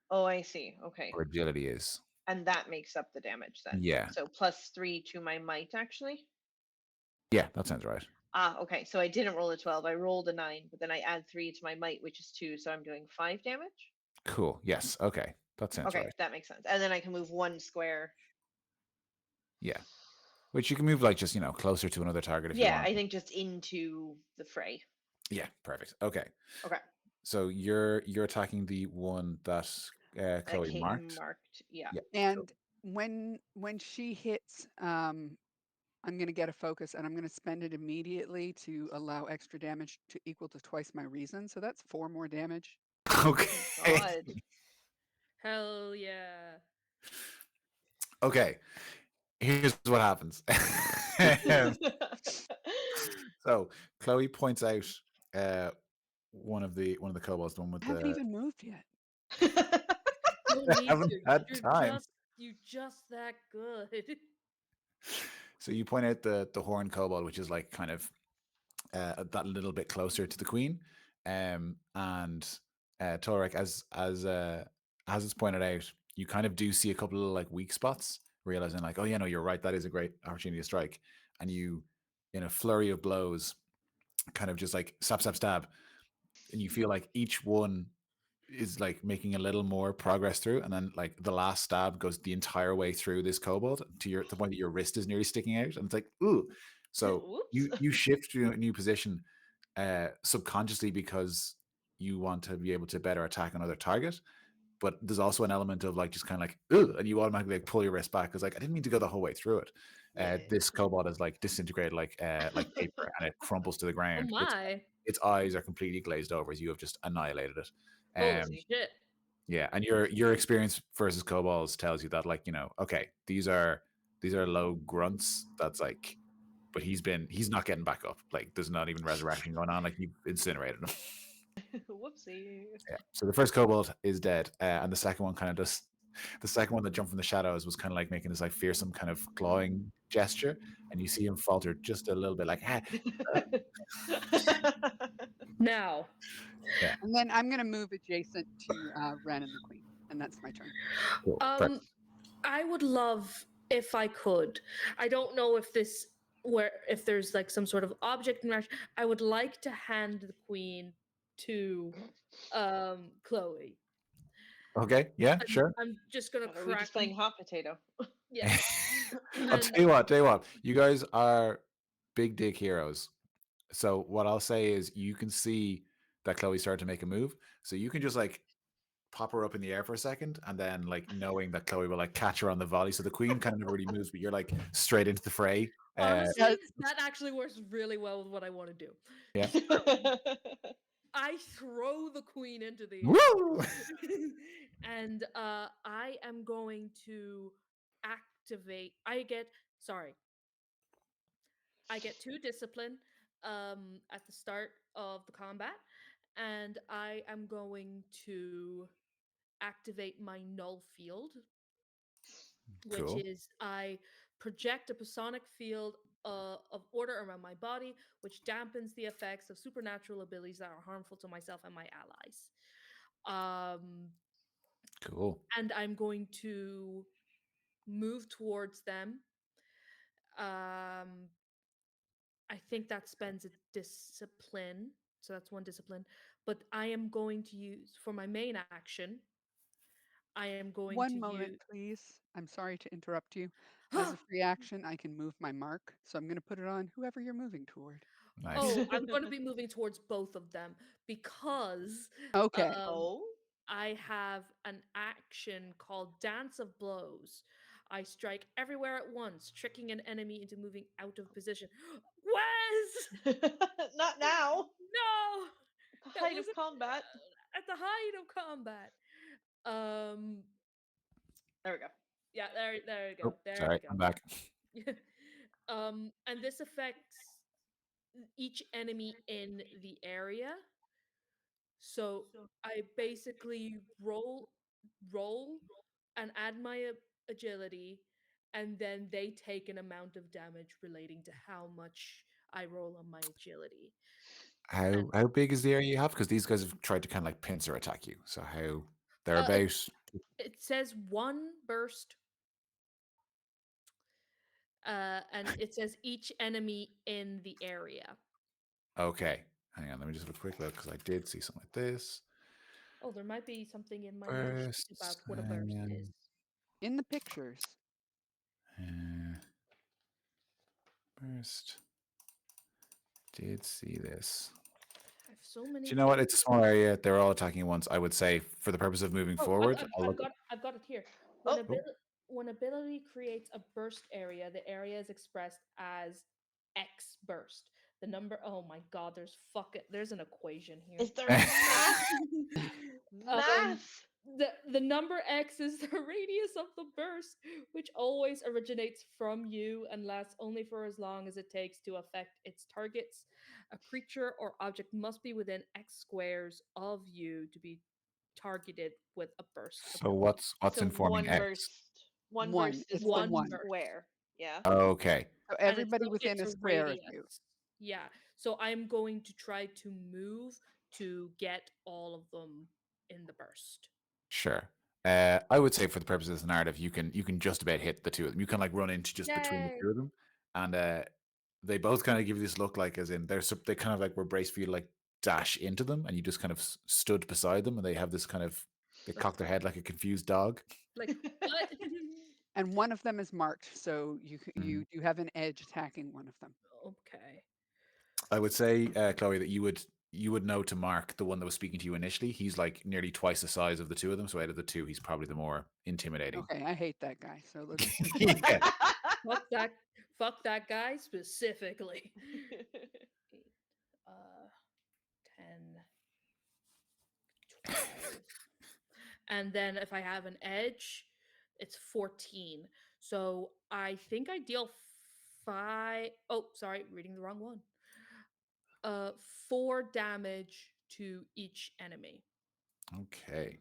Oh, I see. Okay. or agility is. And that makes up the damage then. Yeah. So +3 to my might, actually. Yeah, that sounds right. Ah, okay. So I didn't roll a 12. I rolled a 9, but then I add 3 to my might, which is 2. So I'm doing 5 damage. Cool. Yes. Okay. That sounds Okay, right. that makes sense. And then I can move one square. Yeah. Which you can move like just, closer to another target if you Yeah, want. I think just into the fray. Yeah, perfect. Okay. Okay. So you're attacking the one that Chloe Kate marked. marked. Yeah. Yeah. and when she hits, I'm going to get a focus and I'm going to spend it immediately to allow extra damage to equal to twice my reason. So that's 4 more damage. Okay. God. Hell yeah. Okay, here's what happens. So Chloe points out one of the kobolds, the one with I haven't the. even moved yet. Don't I need haven't to. had You're time. just that good. So you point out the horn kobold, which is like kind of that little bit closer to the queen, and Torek, as it's pointed out, you kind of do see a couple of like weak spots, realizing like, oh yeah, no, you're right, that is a great opportunity to strike, and you, in a flurry of blows, kind of just like stab, stab, stab, and you feel like each one is like making a little more progress through, and then like the last stab goes the entire way through this kobold to the point that your wrist is nearly sticking out, and it's like, ooh. So Whoops. you shift to a new position subconsciously because you want to be able to better attack another target. But there's also an element of like just kind of like, ugh, and you automatically like pull your wrist back because like I didn't mean to go the whole way through it. Yeah. This kobold is like disintegrated like paper, and it crumples to the Oh ground. my. Its eyes are completely glazed over as you have just annihilated it. Holy Um, shit. yeah, and your experience versus kobolds tells you that like, okay, these are low grunts. That's like, but he's not getting back up. Like there's not even resurrection going on. Like you incinerated him. Whoopsie. Yeah. So the first kobold is dead, and the second one kind of just the second one that jumped from the shadows was kind of like making this like fearsome kind of clawing gesture, and you see him falter just a little bit, like ah. Now, Yeah. And then I'm going to move adjacent to Ren and the Queen, and that's my turn. Cool. Perfect. I would love if I could. I don't know if there's like some sort of object interaction. I would like to hand the queen to Chloe. Okay. Yeah. Sure. I'm just gonna Are we crack just playing hot potato? Yeah. I'll And tell you what. You guys are big dick heroes. So what I'll say is you can see that Chloe started to make a move. So you can just like pop her up in the air for a second, and then like knowing that Chloe will like catch her on the volley. So the queen kind of never really moves, but you're like straight into the fray. honestly, Yes. that actually works really well with what I want to do. Yeah. I throw the queen into the air. Woo! And I am going to activate. I get 2 discipline at the start of the combat, and I am going to activate my null field, which Cool. is I project a Pasonic field of order around my body, which dampens the effects of supernatural abilities that are harmful to myself and my allies. Um, Cool. and I'm going to move towards them. Um, I think that spends a discipline. So that's 1 discipline. But I am going to use, for my main action, I am going to One moment, use. please. I'm sorry to interrupt you. As a free action, I can move my mark, so I'm going to put it on whoever you're moving toward. Nice. Oh, I'm going to be moving towards both of them because Okay. Oh. I have an action called Dance of Blows. I strike everywhere at once, tricking an enemy into moving out of position. Wes! Not now. No! At the That height of wasn't combat. at the height of combat. Um, There we go. yeah, there you go. Oh, There we sorry. go. I'm back. And this affects each enemy in the area. So I basically roll and add my agility, and then they take an amount of damage relating to how much I roll on my agility. And How big is the area you have? Because these guys have tried to kind of like pincer attack you. So how they're it, about. it says 1 burst, and it says each enemy in the area. Okay. Hang on. Let me just have a quick look because I did see something like this. Oh, there might be something in my new sheet about Bursts. what a burst is. In the pictures. Uh, burst. Did see this. I have so many Do you know what? things. It's a small area. They're all attacking at once. I would say, for the purpose of moving Oh, forward, I'll look. I've got it here. Oh. When ability creates a burst area, the area is expressed as X burst. The number. Oh my God! There's an equation here. Is there math? Um, Math. the number X is the radius of the burst, which always originates from you and lasts only for as long as it takes to affect its targets. A creature or object must be within X squares of you to be targeted with a burst So ability. what's So informing X? one One. burst is It's the one One one. burst. square. Yeah. Okay, So And everybody within it's a a square of you. radius. Yeah. So I'm going to try to move to get all of them in the burst. sure. I would say for the purposes of the narrative, you can just about hit the two of them. You can like run into just between the Yay! two of them, and they both kind of give you this look like as in they kind of like were braced for you to like dash into them, and you just kind of stood beside them, and they have this kind of they Like cock their head like a confused dog. like what? And one of them is marked, so Mhm. you do have an edge attacking one of them. Okay. I would say, Chloe, that you would know to mark the one that was speaking to you initially. He's like nearly twice the size of the two of them, so out of the two, he's probably the more intimidating. Okay, I hate that guy. So let's Yeah. Fuck that guy specifically. 8, 10, 12. And then if I have an edge, it's 14. So I think I deal 5. Oh, sorry, reading the wrong one. 4 damage to each enemy. Okay.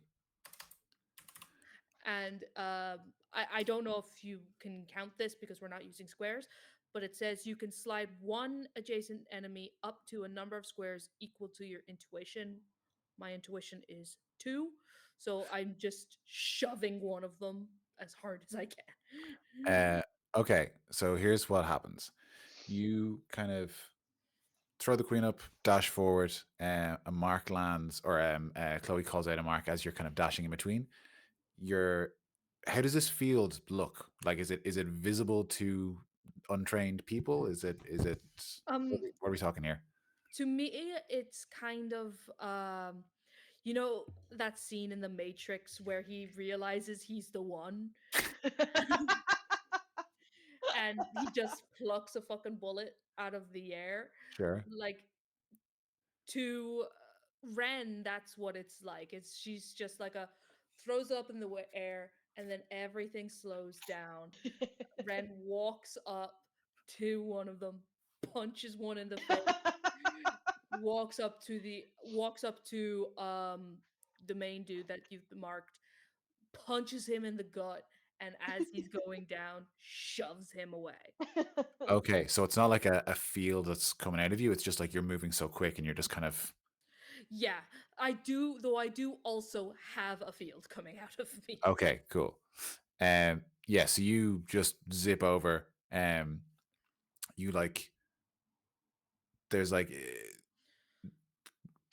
And I don't know if you can count this because we're not using squares, but it says you can slide one adjacent enemy up to a number of squares equal to your intuition. My intuition is 2, so I'm just shoving one of them as hard as I can. Uh, okay. So here's what happens. You kind of throw the queen up, dash forward. A mark lands, or Chloe calls out a mark as you're kind of dashing in between. You're. How does this field look? Like, is it visible to untrained people? Is it? um, What are we talking here? to me, it's kind of you know that scene in The Matrix where he realizes he's the one and he just plucks a fucking bullet out of the air. Sure. Like to Ren, that's what it's like. It's she's just like a throws up in the air and then everything slows down. Ren walks up to one of them, punches one in the face, walks up to the main dude that you've marked, punches him in the gut, and as he's going down, shoves him away. Okay, so it's not like a field that's coming out of you. It's just like you're moving so quick and you're just kind of Yeah, I do, though I do also have a field coming out of me. okay, cool. Yeah, so you just zip over. You like there's like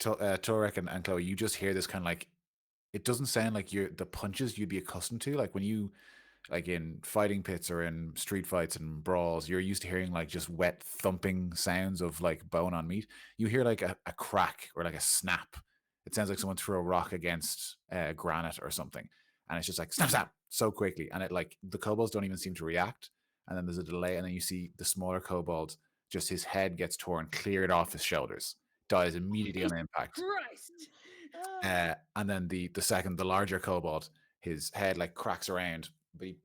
Torek and Chloe. You just hear this kind of like it doesn't sound like you're the punches you'd be accustomed to. Like when you like in fighting pits or in street fights and brawls, you're used to hearing like just wet thumping sounds of like bone on meat. You hear like a crack or like a snap. It sounds like someone threw a rock against granite or something, and it's just like snap, snap so quickly, and it like the kobolds don't even seem to react, and then there's a delay, and then you see the smaller kobold, just his head gets torn, cleared off his shoulders, dies immediately on impact. Christ! And then the larger kobold, his head like cracks around, but he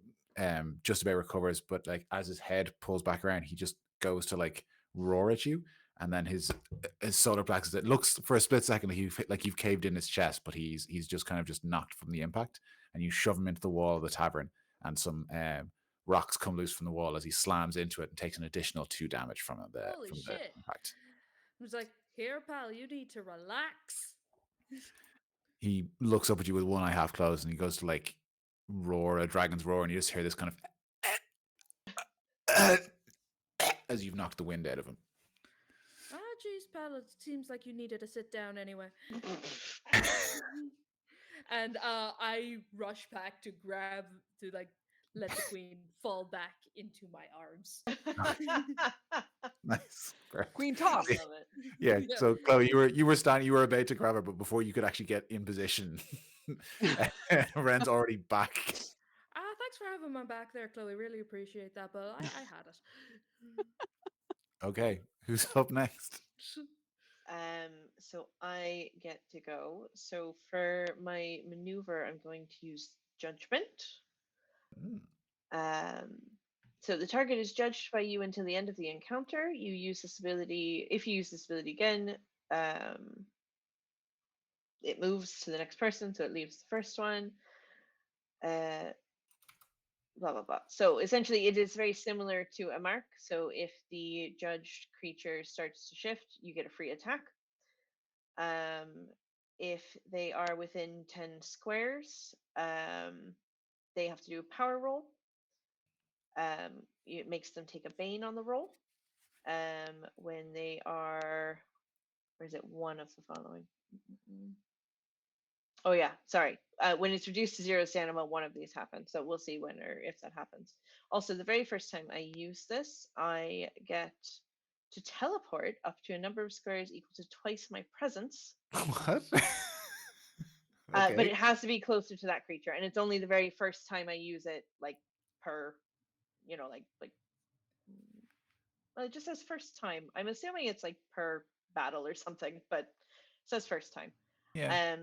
just about recovers. But like as his head pulls back around, he just goes to like roar at you, and then his solar plexus. It looks for a split second like you've caved in his chest, but he's just kind of just knocked from the impact, and you shove him into the wall of the tavern, and some rocks come loose from the wall as he slams into it and takes an additional 2 damage from Holy the shit! impact. I was like, here, pal, you need to relax. He looks up at you with one eye half closed, and he goes to like roar a dragon's roar, and you just hear this kind of as you've knocked the wind out of him. Ah, jeez, pal, it seems like you needed to sit down anyway. And I rush back to grab to like let the queen fall back into my arms. Nice. Perfect. Queen I toss. love it. Yeah. Yeah. So Chloe, you were standing, you were about to grab her, but before you could actually get in position, Ren's already back. Thanks for having my back there, Chloe. Really appreciate that, but I had it. Okay, who's up next? So I get to go. So for my maneuver, I'm going to use judgment. Mm. So the target is judged by you until the end of the encounter. You use this ability. If you use this ability again, it moves to the next person, so it leaves the first one. Blah blah blah. So essentially, it is very similar to a mark. So if the judged creature starts to shift, you get a free attack. If they are within 10 squares, they have to do a power roll. It makes them take a bane on the roll. When they are, or is it one of the following? Oh yeah, sorry. When it's reduced to 0 stamina, one of these happens. So we'll see when or if that happens. Also, the very first time I use this, I get to teleport up to a number of squares equal to twice my presence. What? But Okay. it has to be closer to that creature, and it's only the very first time I use it, like per, well, it just says first time. I'm assuming it's like per battle or something, but it says first time. Yeah.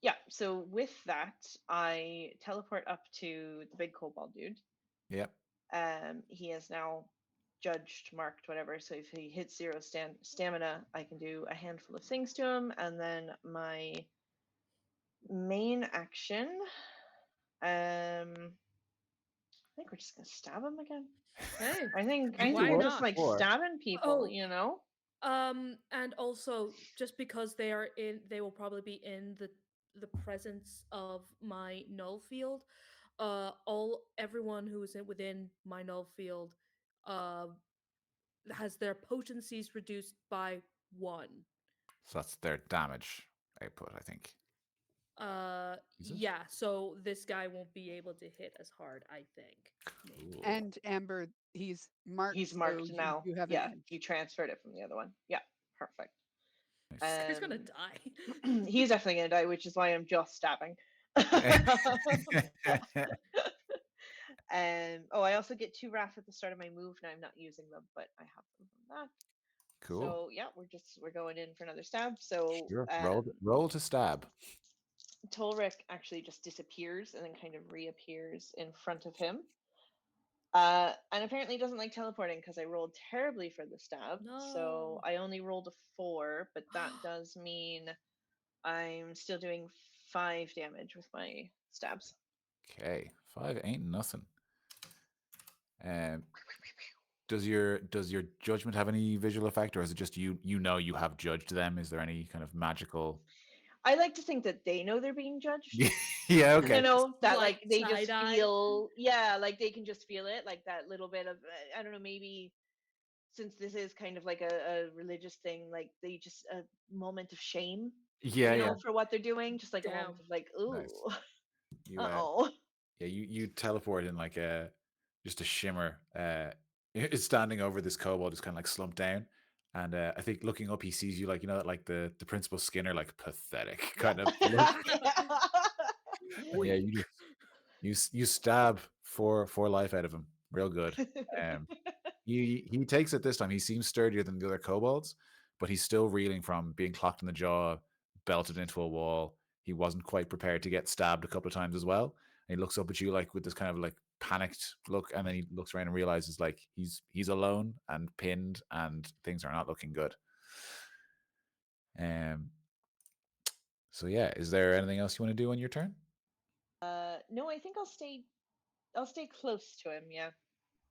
Yeah. So with that, I teleport up to the big kobold dude. Yep. He is now judged, marked, whatever. So if he hits 0 stamina, I can do a handful of things to him, and then my main action. I think we're just gonna stab him again. Hey, I think why we're what just not? like for? stabbing people, you know. And also just because they will probably be in the presence of my null field. Everyone who is within my null field, uh, has their potencies reduced by 1. So that's their damage output, I think. Is it? Yeah. So this guy won't be able to hit as hard, I think. Maybe. Cool. And Amber, he's marked, He's so marked now. you have Yeah, advantage. you transferred it from the other one. Yeah, perfect. Nice. He's gonna die. He's definitely gonna die, which is why I'm just stabbing. Oh, I also get 2 wrath at the start of my move. Now I'm not using them, but I have them from that. Cool. So yeah, we're going in for another stab. So Sure. Roll to stab. Tolric actually just disappears and then kind of reappears in front of him. And apparently doesn't like teleporting because I rolled terribly for the stab. So No. I only rolled a 4, but that does mean I'm still doing 5 damage with my stabs. Okay. 5 ain't nothing. Does your judgment have any visual effect, or is it just you know you have judged them? Is there any kind of magical? I like to think that they know they're being judged. Yeah, You okay. know, that Like like they just side-eye. feel, yeah, like they can just feel it, like that little bit of, I don't know, maybe since this is kind of like a religious thing, like they just a moment of shame, Yeah, you yeah. know, for what they're doing, just like a Damn. moment of like, ooh, Nice. You uh-oh. yeah, you teleport in like just a shimmer. It's standing over this kobold, just kind of like slumped down, and I think looking up, he sees you, like, you know, like the principal Skinner, like pathetic kind of look. And yeah, Weak. you stab four life out of him, real good. He takes it this time. He seems sturdier than the other kobolds, but he's still reeling from being clocked in the jaw, belted into a wall. He wasn't quite prepared to get stabbed a couple of times as well. And he looks up at you like with this kind of like panicked look, and then he looks around and realizes like he's alone and pinned, and things are not looking good. So yeah, is there anything else you want to do on your turn? No, I think I'll stay close to him, yeah.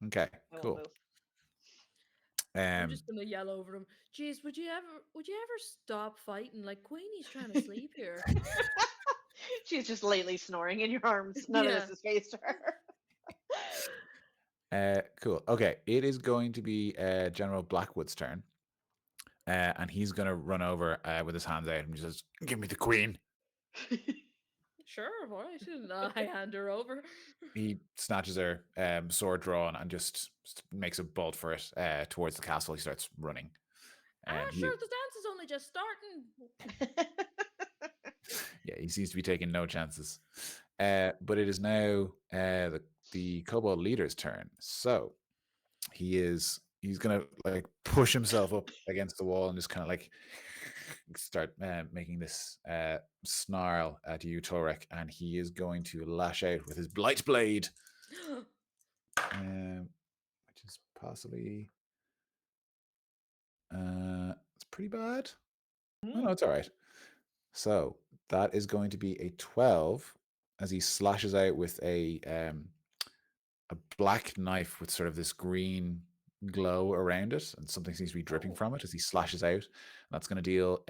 Okay, I won't cool. move. I'm just gonna yell over him. Jeez, would you ever stop fighting? Like Queenie's trying to sleep here. She's just lately snoring in your arms. None of Yeah. this is phased her. Cool. Okay, it is going to be General Blackwood's turn, and he's going to run over with his hands out and he says, "Give me the queen." Sure, why shouldn't I hand her over? He snatches her sword drawn and just makes a bolt for it towards the castle. He starts running. Sure, the dance is only just starting. Yeah, he seems to be taking no chances. But it is now the kobold leader's turn. So he is he's gonna like push himself up against the wall and just kind of like start making this snarl at you, Torek, and he is going to lash out with his blight blade, which is possibly it's pretty bad. Oh no, it's all right. So that is going to be a 12 as he slashes out with a black knife with sort of this green glow around it, and something seems to be dripping from it as he slashes out. And that's going to deal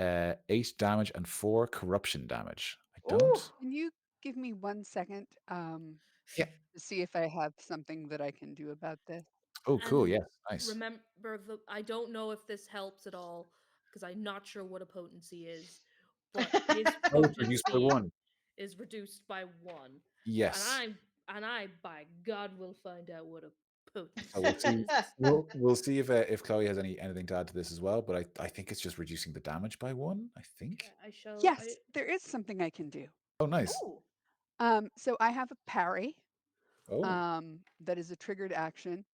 8 damage and 4 corruption damage. I don't. Ooh. Can you give me 1 second Yeah. to see if I have something that I can do about this? Oh, cool. And Yes. Nice. remember, I don't know if this helps at all because I'm not sure what a potency is, but his Oh, it's reduced by potency 1. is reduced by 1. Yes. And I, by God, will find out what a potency So we'll see. is. We'll see if Chloe has anything to add to this as well. But I think it's just reducing the damage by 1. I think. I shall. Yes, there is something I can do. Oh, nice. Ooh. So I have a parry. Oh. That is a triggered action.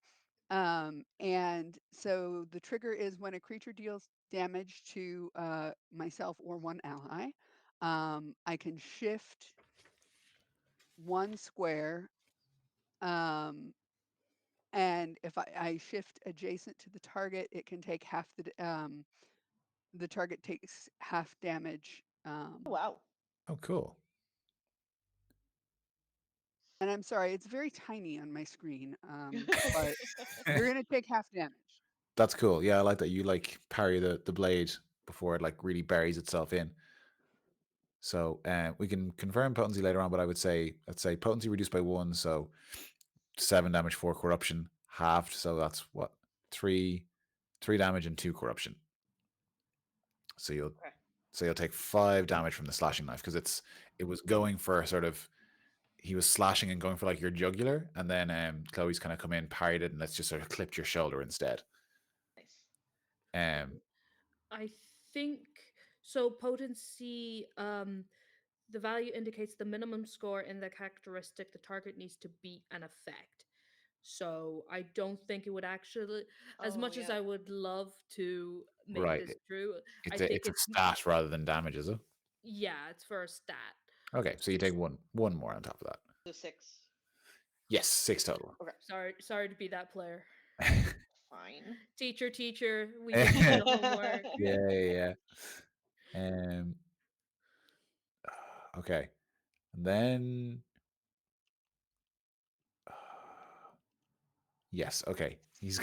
And so the trigger is when a creature deals damage to myself or one ally, I can shift 1 square. And if I shift adjacent to the target, it can take half the target takes half damage. Wow. Oh, cool. And I'm sorry, it's very tiny on my screen, but you're going to take half damage. That's cool. Yeah, I like that you like parry the blade before it like really buries itself in. So we can confirm potency later on, but let's say potency reduced by 1, so 7 damage, 4 corruption, halved. So that's what 3 damage and 2 corruption. So you'll take 5 damage from the slashing knife because it was going for sort of, he was slashing and going for like your jugular, and then Chloe's kind of come in, parried it, and let's just sort of clipped your shoulder instead. Nice. I think so. Potency, the value indicates the minimum score in the characteristic the target needs to beat an effect. So I don't think it would actually, as Oh, much as yeah. I would love to make Right. this true, I It's think a stat rather than damage, is it? yeah, it's for a stat. Okay, so you take one more on top of that. So 6. Yes, 6 total. Okay. Sorry to be that player. Fine. Teacher, we didn't do the homework. Yeah. Okay, and then yes, okay. He's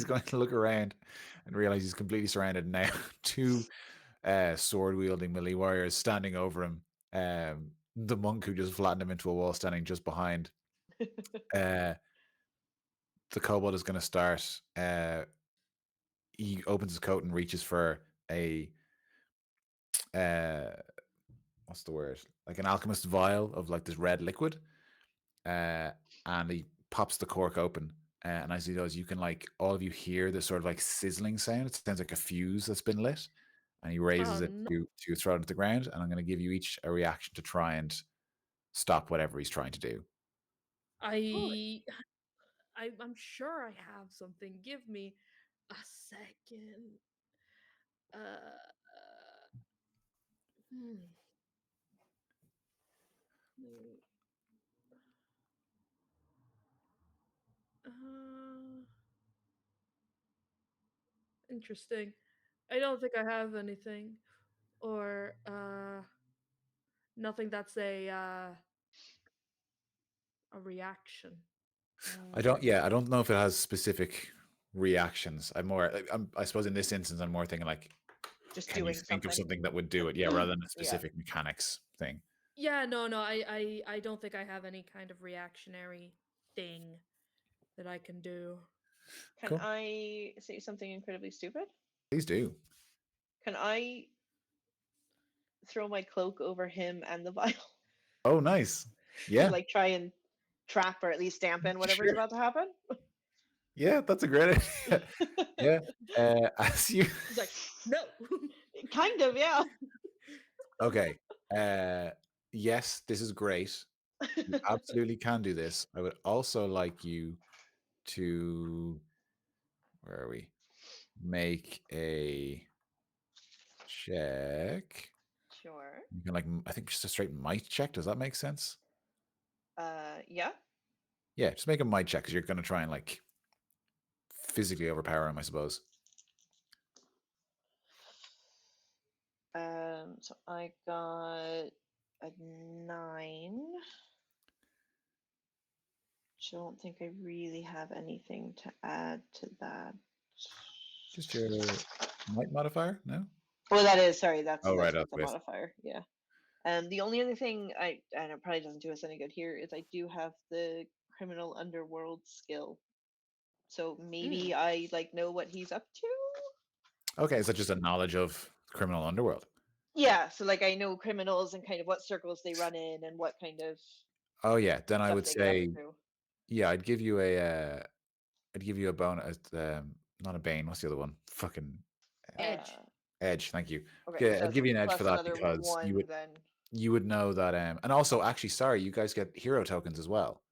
going to look around and realize he's completely surrounded now. 2 sword wielding melee warriors standing over him. The monk who just flattened him into a wall standing just behind. The kobold is going to start. He opens his coat and reaches for a what's the word? Like an alchemist vial of like this red liquid. And he pops the cork open. And as he does, you can like all of you hear this sort of like sizzling sound. It sounds like a fuse that's been lit. And he raises it no. to throw it at the ground. And I'm going to give you each a reaction to try and stop whatever he's trying to do. I'm sure I have something. Give me a second. Uh, hmm. Uh, Interesting. I don't think I have anything, or nothing that's a reaction. I don't know if it has specific reactions. I suppose in this instance, I'm more thinking like, Just can you doing think of something. something that would do it? Yeah, rather than a Yeah. specific mechanics thing. Yeah, no, I don't think I have any kind of reactionary thing that I can do. Can Cool. I say something incredibly stupid? Please do. Can I throw my cloak over him and the vial Oh, nice. to Yeah. like try and trap or at least dampen whatever's Sure. about to happen? Yeah, that's a great idea. Yeah. As you He's like, no. Kind of, yeah. Okay. Yes, this is great. You absolutely can do this. I would also like you to, where are we? make a check. Sure. You can, like, I think just a straight might check. Does that make sense? Yeah. Yeah, just make a might check because you're going to try and, like, physically overpower him, I suppose. So I got a 9. Don't think I really have anything to add to that. Just your might modifier? No? Well, that is, sorry, that's Oh, right, with that's the with. modifier, yeah. The only other thing and it probably doesn't do us any good here, is I do have the criminal underworld skill. So maybe I like know what he's up to. Okay, is that just a knowledge of criminal underworld? Yeah, so like I know criminals and kind of what circles they run in and what kind of Oh, yeah. Then I stuff would they get up say, to. yeah, I'd give you a bonus. Not a bane. What's the other one? Fucking Edge. edge. Thank you. Okay, Yeah, so I'd that's give you an edge for plus that another because 1 then. you would know that. And also, actually, sorry, you guys get hero tokens as well.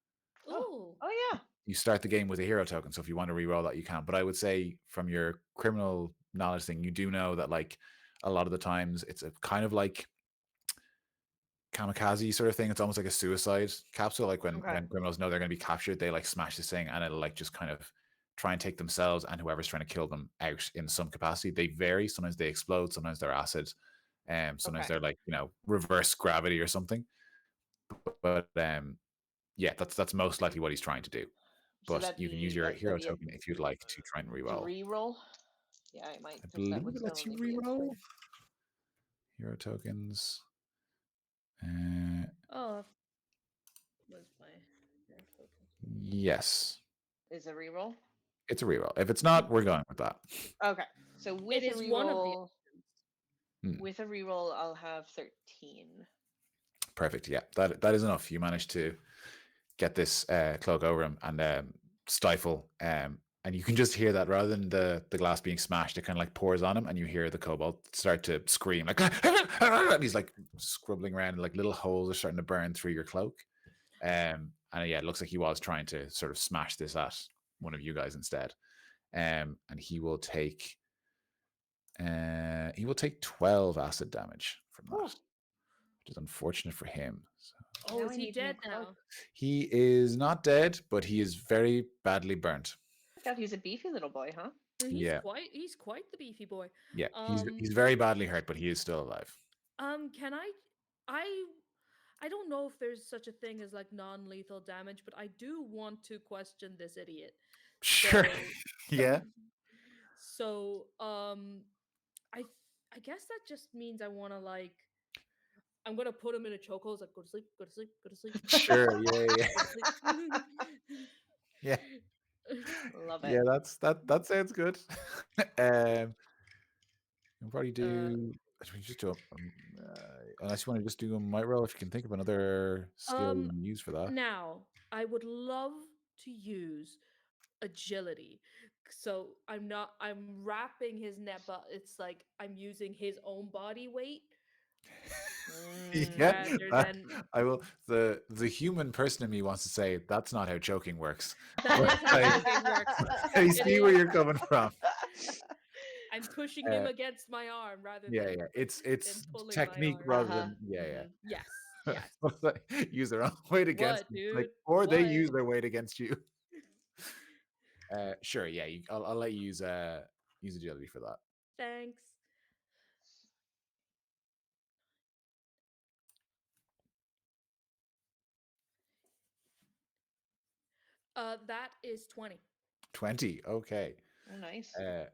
Ooh. Oh yeah. You start the game with a hero token, so if you want to reroll that, you can. But I would say from your criminal knowledge thing, you do know that, like, a lot of the times it's a kind of like kamikaze sort of thing. It's almost like a suicide capsule. Like when Okay. criminals know they're going to be captured, they, like, smash this thing and it'll, like, just kind of try and take themselves and whoever's trying to kill them out in some capacity. They vary. Sometimes they explode. Sometimes they're acid. Sometimes Okay. they're, like, reverse gravity or something. But yeah, that's most likely what he's trying to do. So But that'd you can use be your that'd hero be a token if you'd like to try and reroll. reroll. Yeah, I might, I because that believe would it still lets you only be a reroll 20. hero tokens. Oh, was my Yes, Is a reroll? it's a reroll. If it's not, we're going with that. Okay. So with It a is one of the reroll, Hmm. with a reroll, I'll have 13. Perfect. Yeah, that is enough. You managed to get this cloak over him and stifle. And you can just hear that rather than the glass being smashed, it kind of, like, pours on him, and you hear the kobold start to scream, like, and he's, like, scrubbling around, and, like, little holes are starting to burn through your cloak. And yeah, it looks like he was trying to sort of smash this at one of you guys instead. And he will take 12 acid damage from that, Ooh. which is unfortunate for him. So Oh, Now is I he need new dead cloak. now? he is not dead, but he is very badly burnt. God, he's a beefy little boy, huh? Yeah. He's quite the beefy boy. Yeah, he's very badly hurt, but he is still alive. Can I don't know if there's such a thing as, like, non-lethal damage, but I do want to question this idiot. Sure. So, Yeah. so I guess that just means I want to, like, I'm gonna put him in a chokehold. It's like, go to sleep, go to sleep, go to sleep. Sure. Yeah. Go to sleep. Yeah. Love it. Yeah. That sounds good. You'll probably do. Should we just do unless you want to just do a might roll, if you can think of another skill you can use for that. Now, I would love to use agility. So I'm wrapping his net, but it's like I'm using his own body weight Yeah, rather that- than I will. The human person in me wants to say that's not how choking works. that But is how I- choking works. I It see where is. you're coming from. I'm pushing him Uh, against my arm rather Yeah, than yeah. It's than pulling technique my arm. rather than yeah. Yes, Yeah. yes. Use their own weight against What, you, dude? like, or they What? use their weight against you. Sure, yeah. I'll let you use agility for that. Thanks. That is 20. 20. Okay. Oh, nice. Go to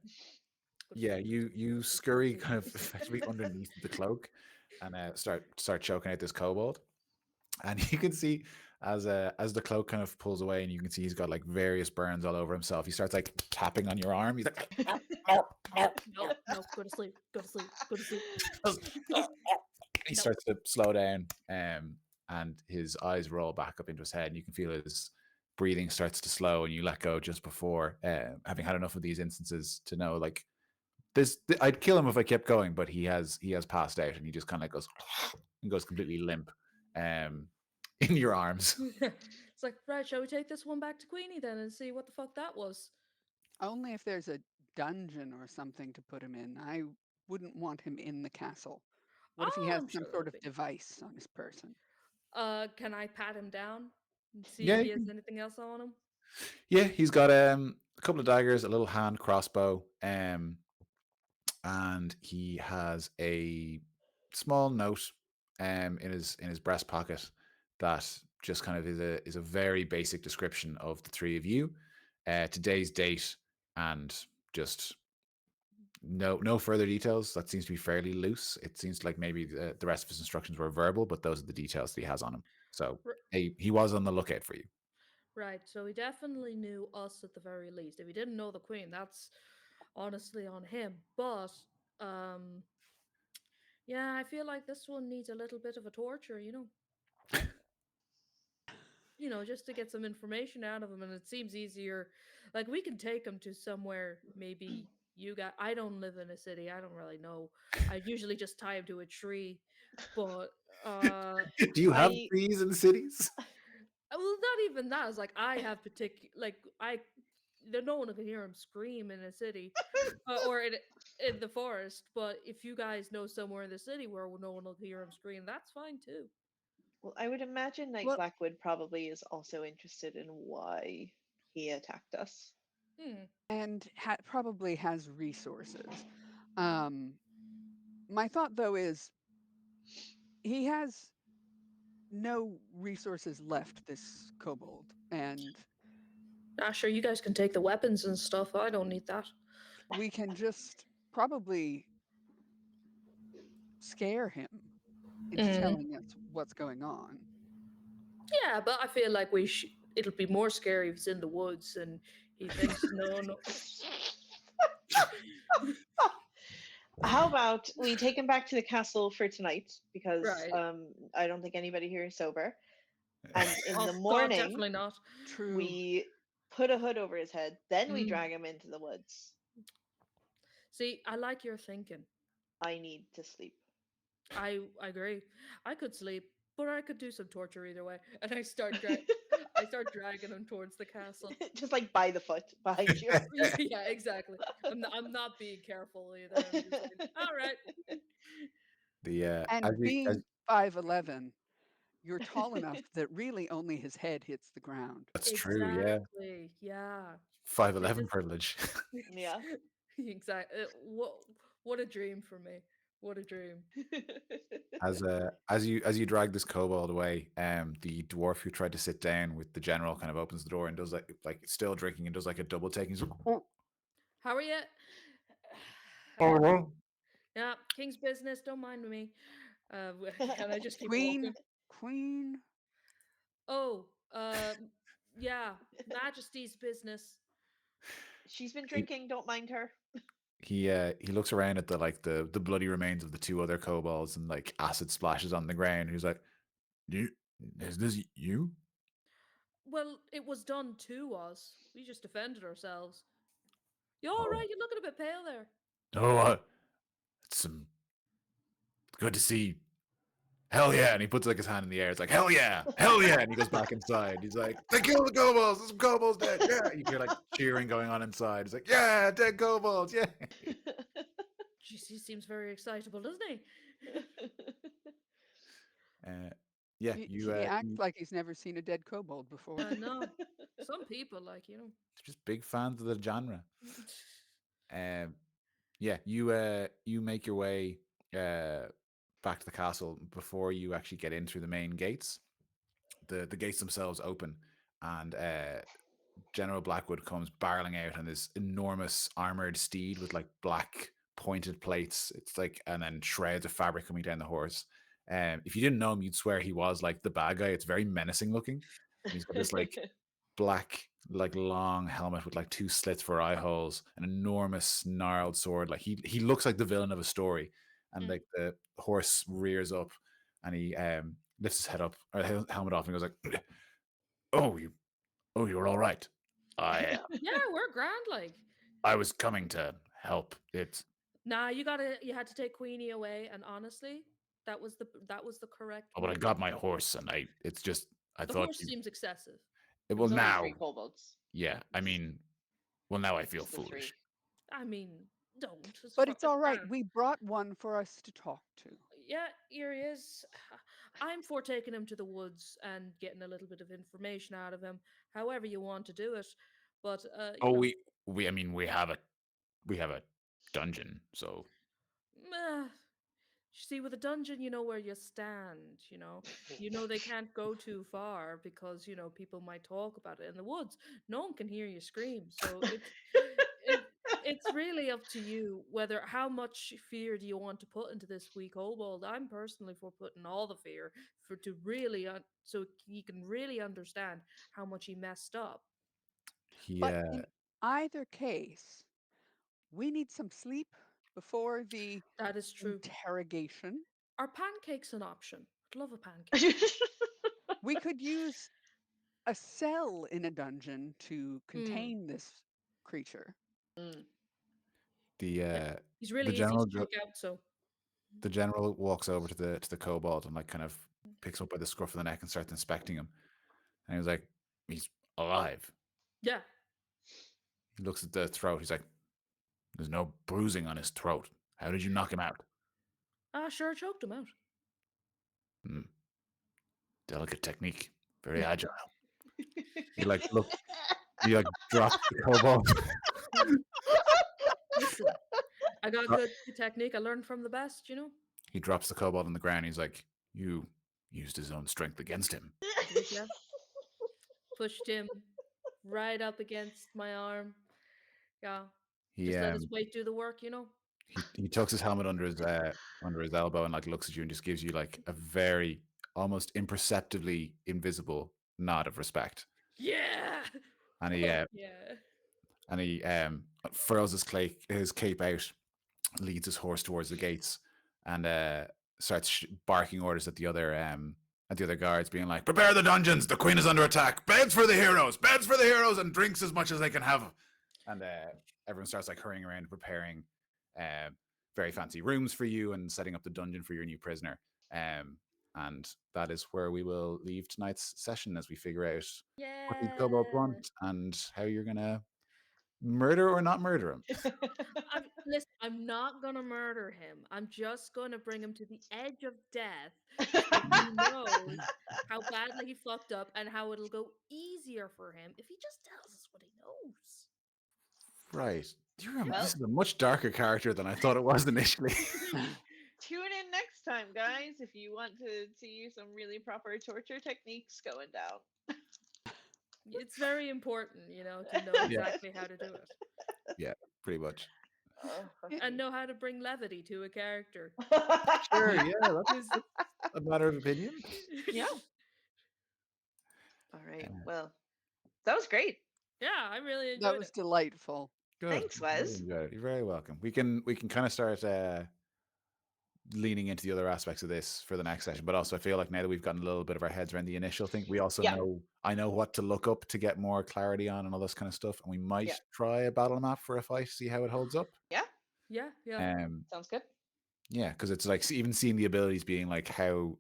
Yeah, sleep, you go to sleep, go to sleep, scurry go to kind of sleep. effectively underneath the cloak and start choking out this kobold. And you can see as the cloak kind of pulls away, and you can see he's got, like, various burns all over himself. He starts, like, tapping on your arm. He's like, No, go to sleep, go to sleep, go to sleep. he No. starts to slow down, and his eyes roll back up into his head, and you can feel his breathing starts to slow, and you let go just before, having had enough of these instances to know, like, this, I'd kill him if I kept going, but he has passed out, and he just kind of, like, goes and goes completely limp, in your arms. It's like, right, shall we take this one back to Queenie then and see what the fuck that was? Only if there's a dungeon or something to put him in. I wouldn't want him in the castle. What if he Oh, has I'm some sure sort there'll of be. device on his person? Can I pat him down and see Yeah, if you he has can- anything else on him? yeah. He's got a couple of daggers, a little hand crossbow, and he has a small note in his breast pocket that just kind of is a very basic description of the three of you, today's date, and just no further details. That seems to be fairly loose. It seems like maybe the rest of his instructions were verbal, but those are the details that he has on him. So R- he was on the lookout for you. Right, so he definitely knew us at the very least. If he didn't know the Queen, that's honestly on him. But um yeah, I feel like this one needs a little bit of a torture, you know. Just to get some information out of him, and it seems easier. Like we can take him to somewhere maybe you got I don't live in a city. I don't really know. I usually just tie him to a tree. But Do you have I trees in cities? well, not even that. It's like I have particular like I there no one can hear him scream in a city, or in the forest. But if you guys know somewhere in the city where no one will hear him scream, that's fine too. well, I would imagine Knight Well, Blackwood probably is also interested in why he attacked us. Hmm. and probably has resources. Um, my thought, though, is he has no resources left, this kobold, and Ah, sure, you guys can take the weapons and stuff. I don't need that. we can just probably scare him into Mm. telling us what's going on. Yeah, but I feel like it'll be more scary if he's in the woods and he thinks no. How about we take him back to the castle for tonight because Right. I don't think anybody here is sober. And in Oh the God, morning, definitely not. True. we put a hood over his head, then we Mm. drag him into the woods. See, I like your thinking. I need to sleep. I agree. I could sleep, but I could do some torture either way. And I start dragging him towards the castle. Just like by the foot behind you. Yeah, exactly. I'm not being careful either. I'm just like, all right. The And being 5'11", you're tall enough that really only his head hits the ground. that's true. Yeah, Exactly. Yeah. 5'11" privilege. Yeah. Exactly. What a dream for me. What a dream. As you drag this kobold away, the dwarf who tried to sit down with the general kind of opens the door and does like still drinking and does like a double take. And he's like, oh, How are you? oh, well. Yeah, king's business. Don't mind me. Can I just keep Queen, walking? queen. Oh, yeah, Majesty's business. She's been He drinking, don't mind her. he looks around at the bloody remains of the two other kobolds and like acid splashes on the ground. He's like, you is this you? Well, it was done to us. We just defended ourselves. You all Oh, right? You're looking a bit pale there. oh, it's good to see. Hell yeah! And he puts like his hand in the air. It's like hell yeah, hell yeah! And he goes back inside. He's like, they killed the kobolds. There's some kobolds dead. Yeah, you hear like cheering going on inside. He's like, yeah, dead kobolds. Yeah. Jeez, he seems very excitable, doesn't he? Uh, yeah, He acts like he's never seen a dead kobold before. I know. Some people just big fans of the genre. Um, yeah, you make your way back to the castle before you actually get in through the main gates. The gates themselves open, and General Blackwood comes barreling out on this enormous armored steed with like black pointed plates. It's like, and then shreds of fabric coming down the horse. If you didn't know him, you'd swear he was like the bad guy. It's very menacing looking, and he's got this like black, like long helmet with like two slits for eye holes, an enormous gnarled sword. Like he looks like the villain of a story, and Mm. like the horse rears up, and he lifts his head up or helmet off, and goes like, "Oh, you're all right. I Yeah, we're grand. Like, I was coming to help. It's nah, you had to take Queenie away, and honestly, that was the correct but I move. got my horse, and it's just I The thought horse seems excessive. It well was only now, three kobolds. yeah. I mean, well now I feel Just the foolish. three. I mean, don't. But it's all right. grand. We brought one for us to talk to. Yeah, here he is. I'm for taking him to the woods and getting a little bit of information out of him, however you want to do it. But Oh, I mean, we have a dungeon, so meh, see, with a dungeon, you know where you stand. You know they can't go too far because people might talk about it in the woods. No one can hear you scream, so it, it's really up to you whether how much fear do you want to put into this weak kobold. I'm personally for putting all the fear for to really so you can really understand how much he messed up. he But in either case, we need some sleep before the That is true. interrogation. Are pancakes an option? I'd love a pancake. We could use a cell in a dungeon to Mm, contain this creature. Mm. the yeah, uh he's the really easy general to take out. So the general walks over to the kobold and like kind of picks him up by the scruff of the neck and starts inspecting him. And he's like, he's alive. yeah, He looks at the throat. He's like, there's no bruising on his throat. How did you knock him out? sure, choked him out. Hmm. Delicate technique. Very agile. He like look. He like drops the kobold. Listen, I got good technique. I learned from the best. He drops the kobold on the ground. He's like, you used his own strength against him. I did, yeah. Pushed him right up against my arm. Yeah. He Just let his weight do the work. he tucks his helmet under his elbow and like looks at you and just gives you like a very almost imperceptibly invisible nod of respect. Yeah. And he Fuck yeah. and he furls his cape out, leads his horse towards the gates, and starts barking orders at the other guards, being like, "Prepare the dungeons! The queen is under attack! Beds for the heroes! Beds for the heroes! And drinks as much as they can have!" And everyone starts like hurrying around, preparing uh, very fancy rooms for you and setting up the dungeon for your new prisoner. And that is where we will leave tonight's session as we figure out what these kobolds Yeah. want and how you're gonna murder or not murder him. Listen, I'm not gonna murder him. I'm just gonna bring him to the edge of death so he knows how badly he fucked up and how it'll go easier for him if he just tells us what he knows. Right. Well- This is a much darker character than I thought it was initially. Tune in next time, guys, if you want to see some really proper torture techniques going down. It's very important, to know Yeah. exactly how to do it Yeah, pretty much. and know how to bring levity to a character. Sure, yeah, that's a matter of opinion. Yeah. All right. Well, that was great. Yeah, I really That enjoyed was it. delightful. Good. Thanks, Really Wes. enjoyed it. You're very welcome. We can kind of start leaning into the other aspects of this for the next session, but also I feel like now that we've gotten a little bit of our heads around the initial thing, we also Yeah. I know what to look up to get more clarity on and all this kind of stuff, and we might Yeah. try a battle map for a fight, see how it holds up. Yeah. Yeah. Sounds good. Yeah, because it's like even seeing the abilities being like how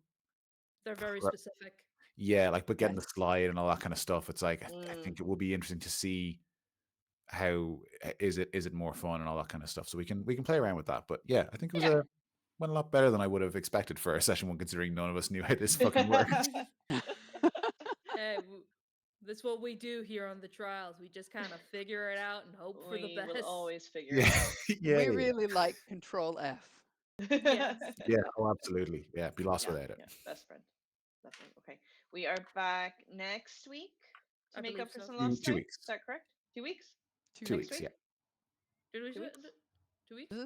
They're very Cor- specific. yeah, like but getting Yes. the slide and all that kind of stuff. It's like I Mm. think it will be interesting to see how is it more fun and all that kind of stuff. So we can play around with that. But yeah, I think it was went a lot better than I would have expected for a session one, considering none of us knew how this fucking worked. Hey, that's what we do here on the trials. We just kind of figure it out and hope for the We best. will always figure Yeah, it out. yeah, We yeah. really like Control F. Yes. Yeah, oh, absolutely. Yeah, be lost without it. Yeah, best friend. Definitely. Okay. We are back next week to I make believe up for so. some lost 2 time. weeks. Is that correct? 2 weeks? 2 Next weeks, week? yeah. Did we 2 say weeks? 2 weeks?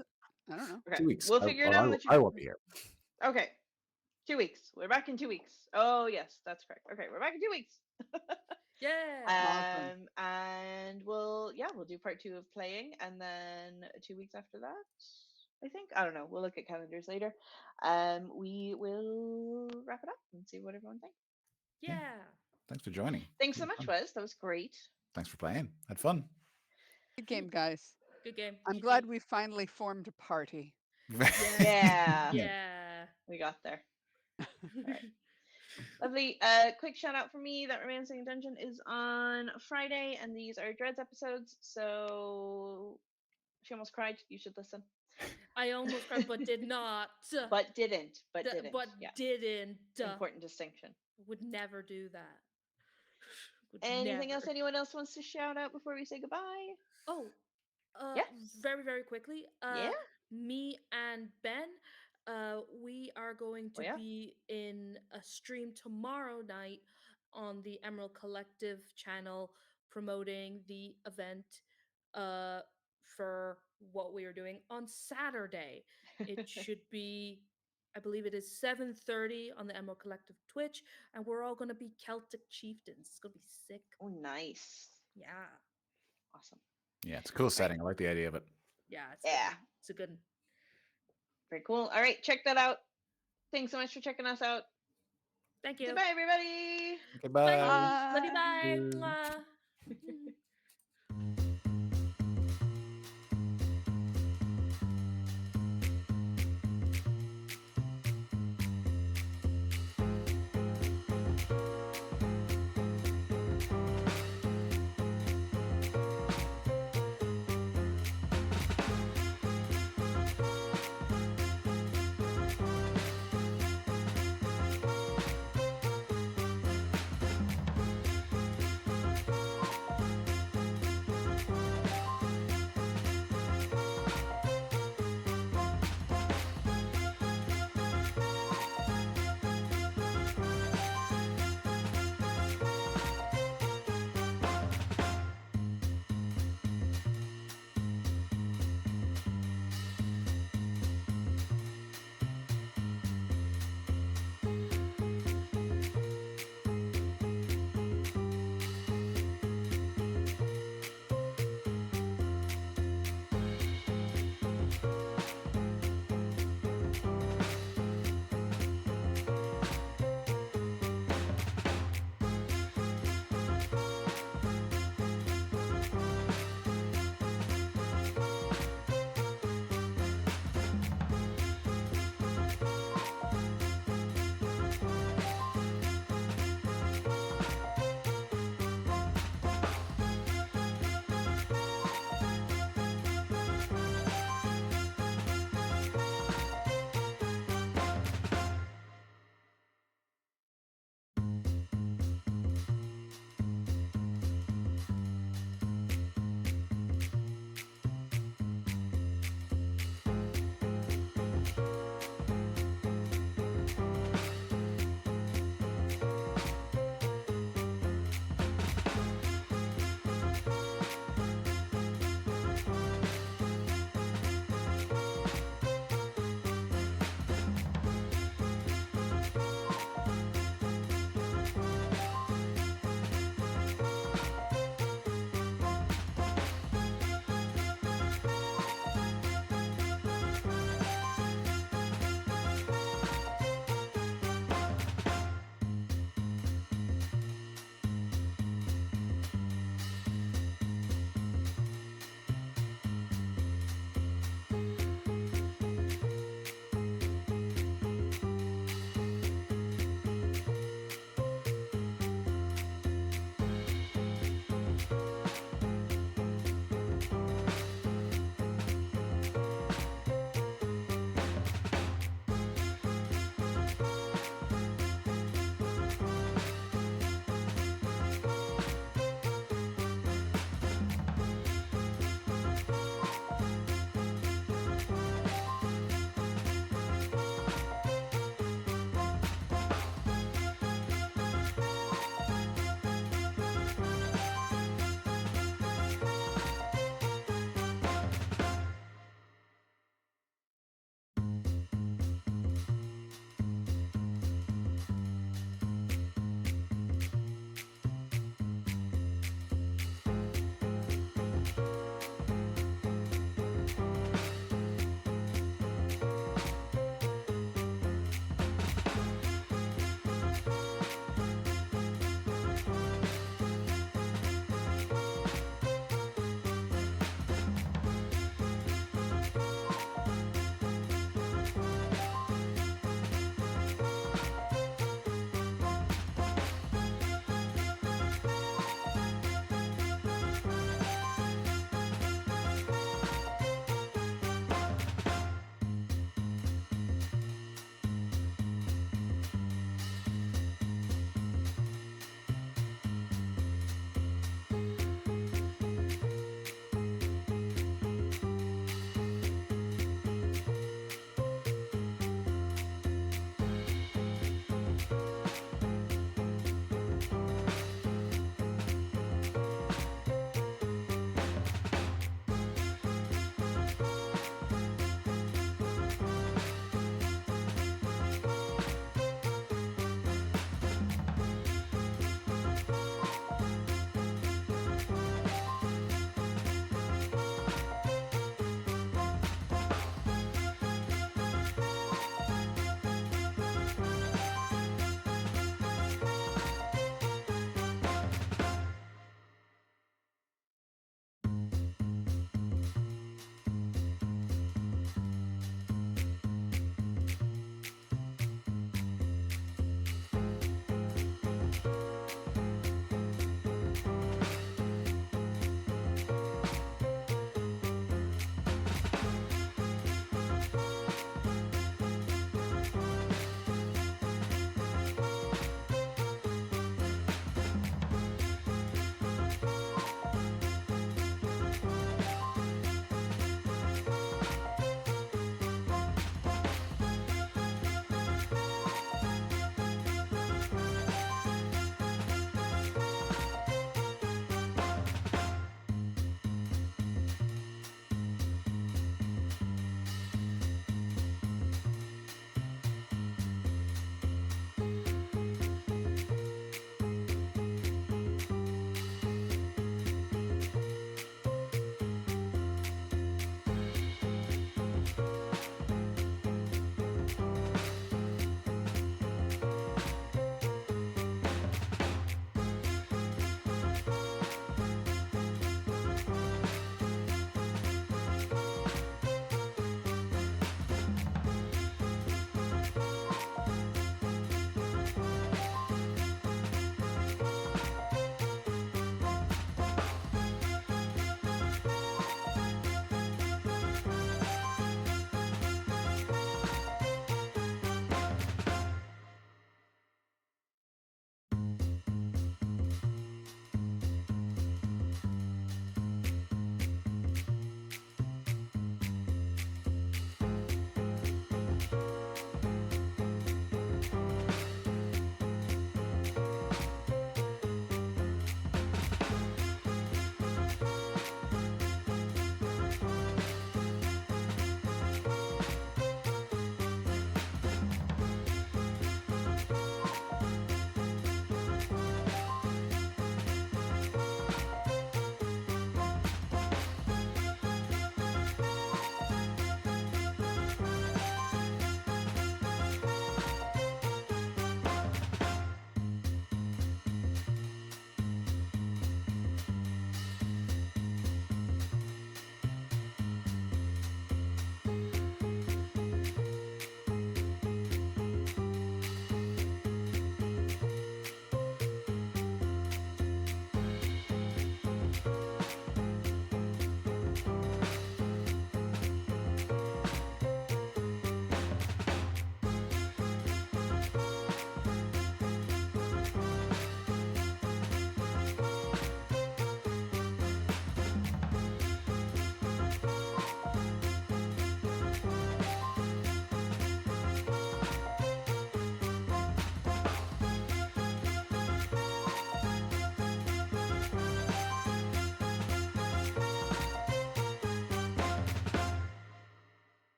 I don't know. Okay. 2 weeks. We'll figure it out in the 2 I won't be here. Okay. 2 weeks. We're back in 2 weeks. Oh yes, that's correct. Okay, we're back in 2 weeks. Yeah. Awesome. And we'll do part 2 of playing, and then 2 weeks after that, I think. I don't know. We'll look at calendars later. We will wrap it up and see what everyone thinks. Yeah. Thanks for joining. Thanks so much, Wes. That was great. Thanks for playing. Had fun. Good game, guys. Good game. I'm GG. glad we finally formed a party. Yeah. Yeah. We got there. right. Lovely. Quick shout out for me that Romancing a Dungeon is on Friday, and these are Dreads episodes. So She almost cried. You should listen. I almost cried, but did not. But didn't. But didn't. But Yeah. didn't. Important distinction. Would never do that. Would Anything never. else anyone else wants to shout out before we say goodbye? Oh, Yes. very, very quickly. Yeah. Me and Ben, we are going to Oh, yeah? be in a stream tomorrow night on the Emerald Collective channel promoting the event uh, for what we are doing on Saturday. It should be, I believe it is 7:30 on the Emerald Collective Twitch, and we're all going to be Celtic chieftains. It's going to be sick. Oh, nice. Yeah. Awesome. Yeah, it's a cool setting. I like the idea of it. Yeah, Yeah. It's a good one. Very cool. All right, check that out. Thanks so much for checking us out. Thank you. Goodbye, everybody. Goodbye. Bye. Love you. Bye. Bye. Mwah.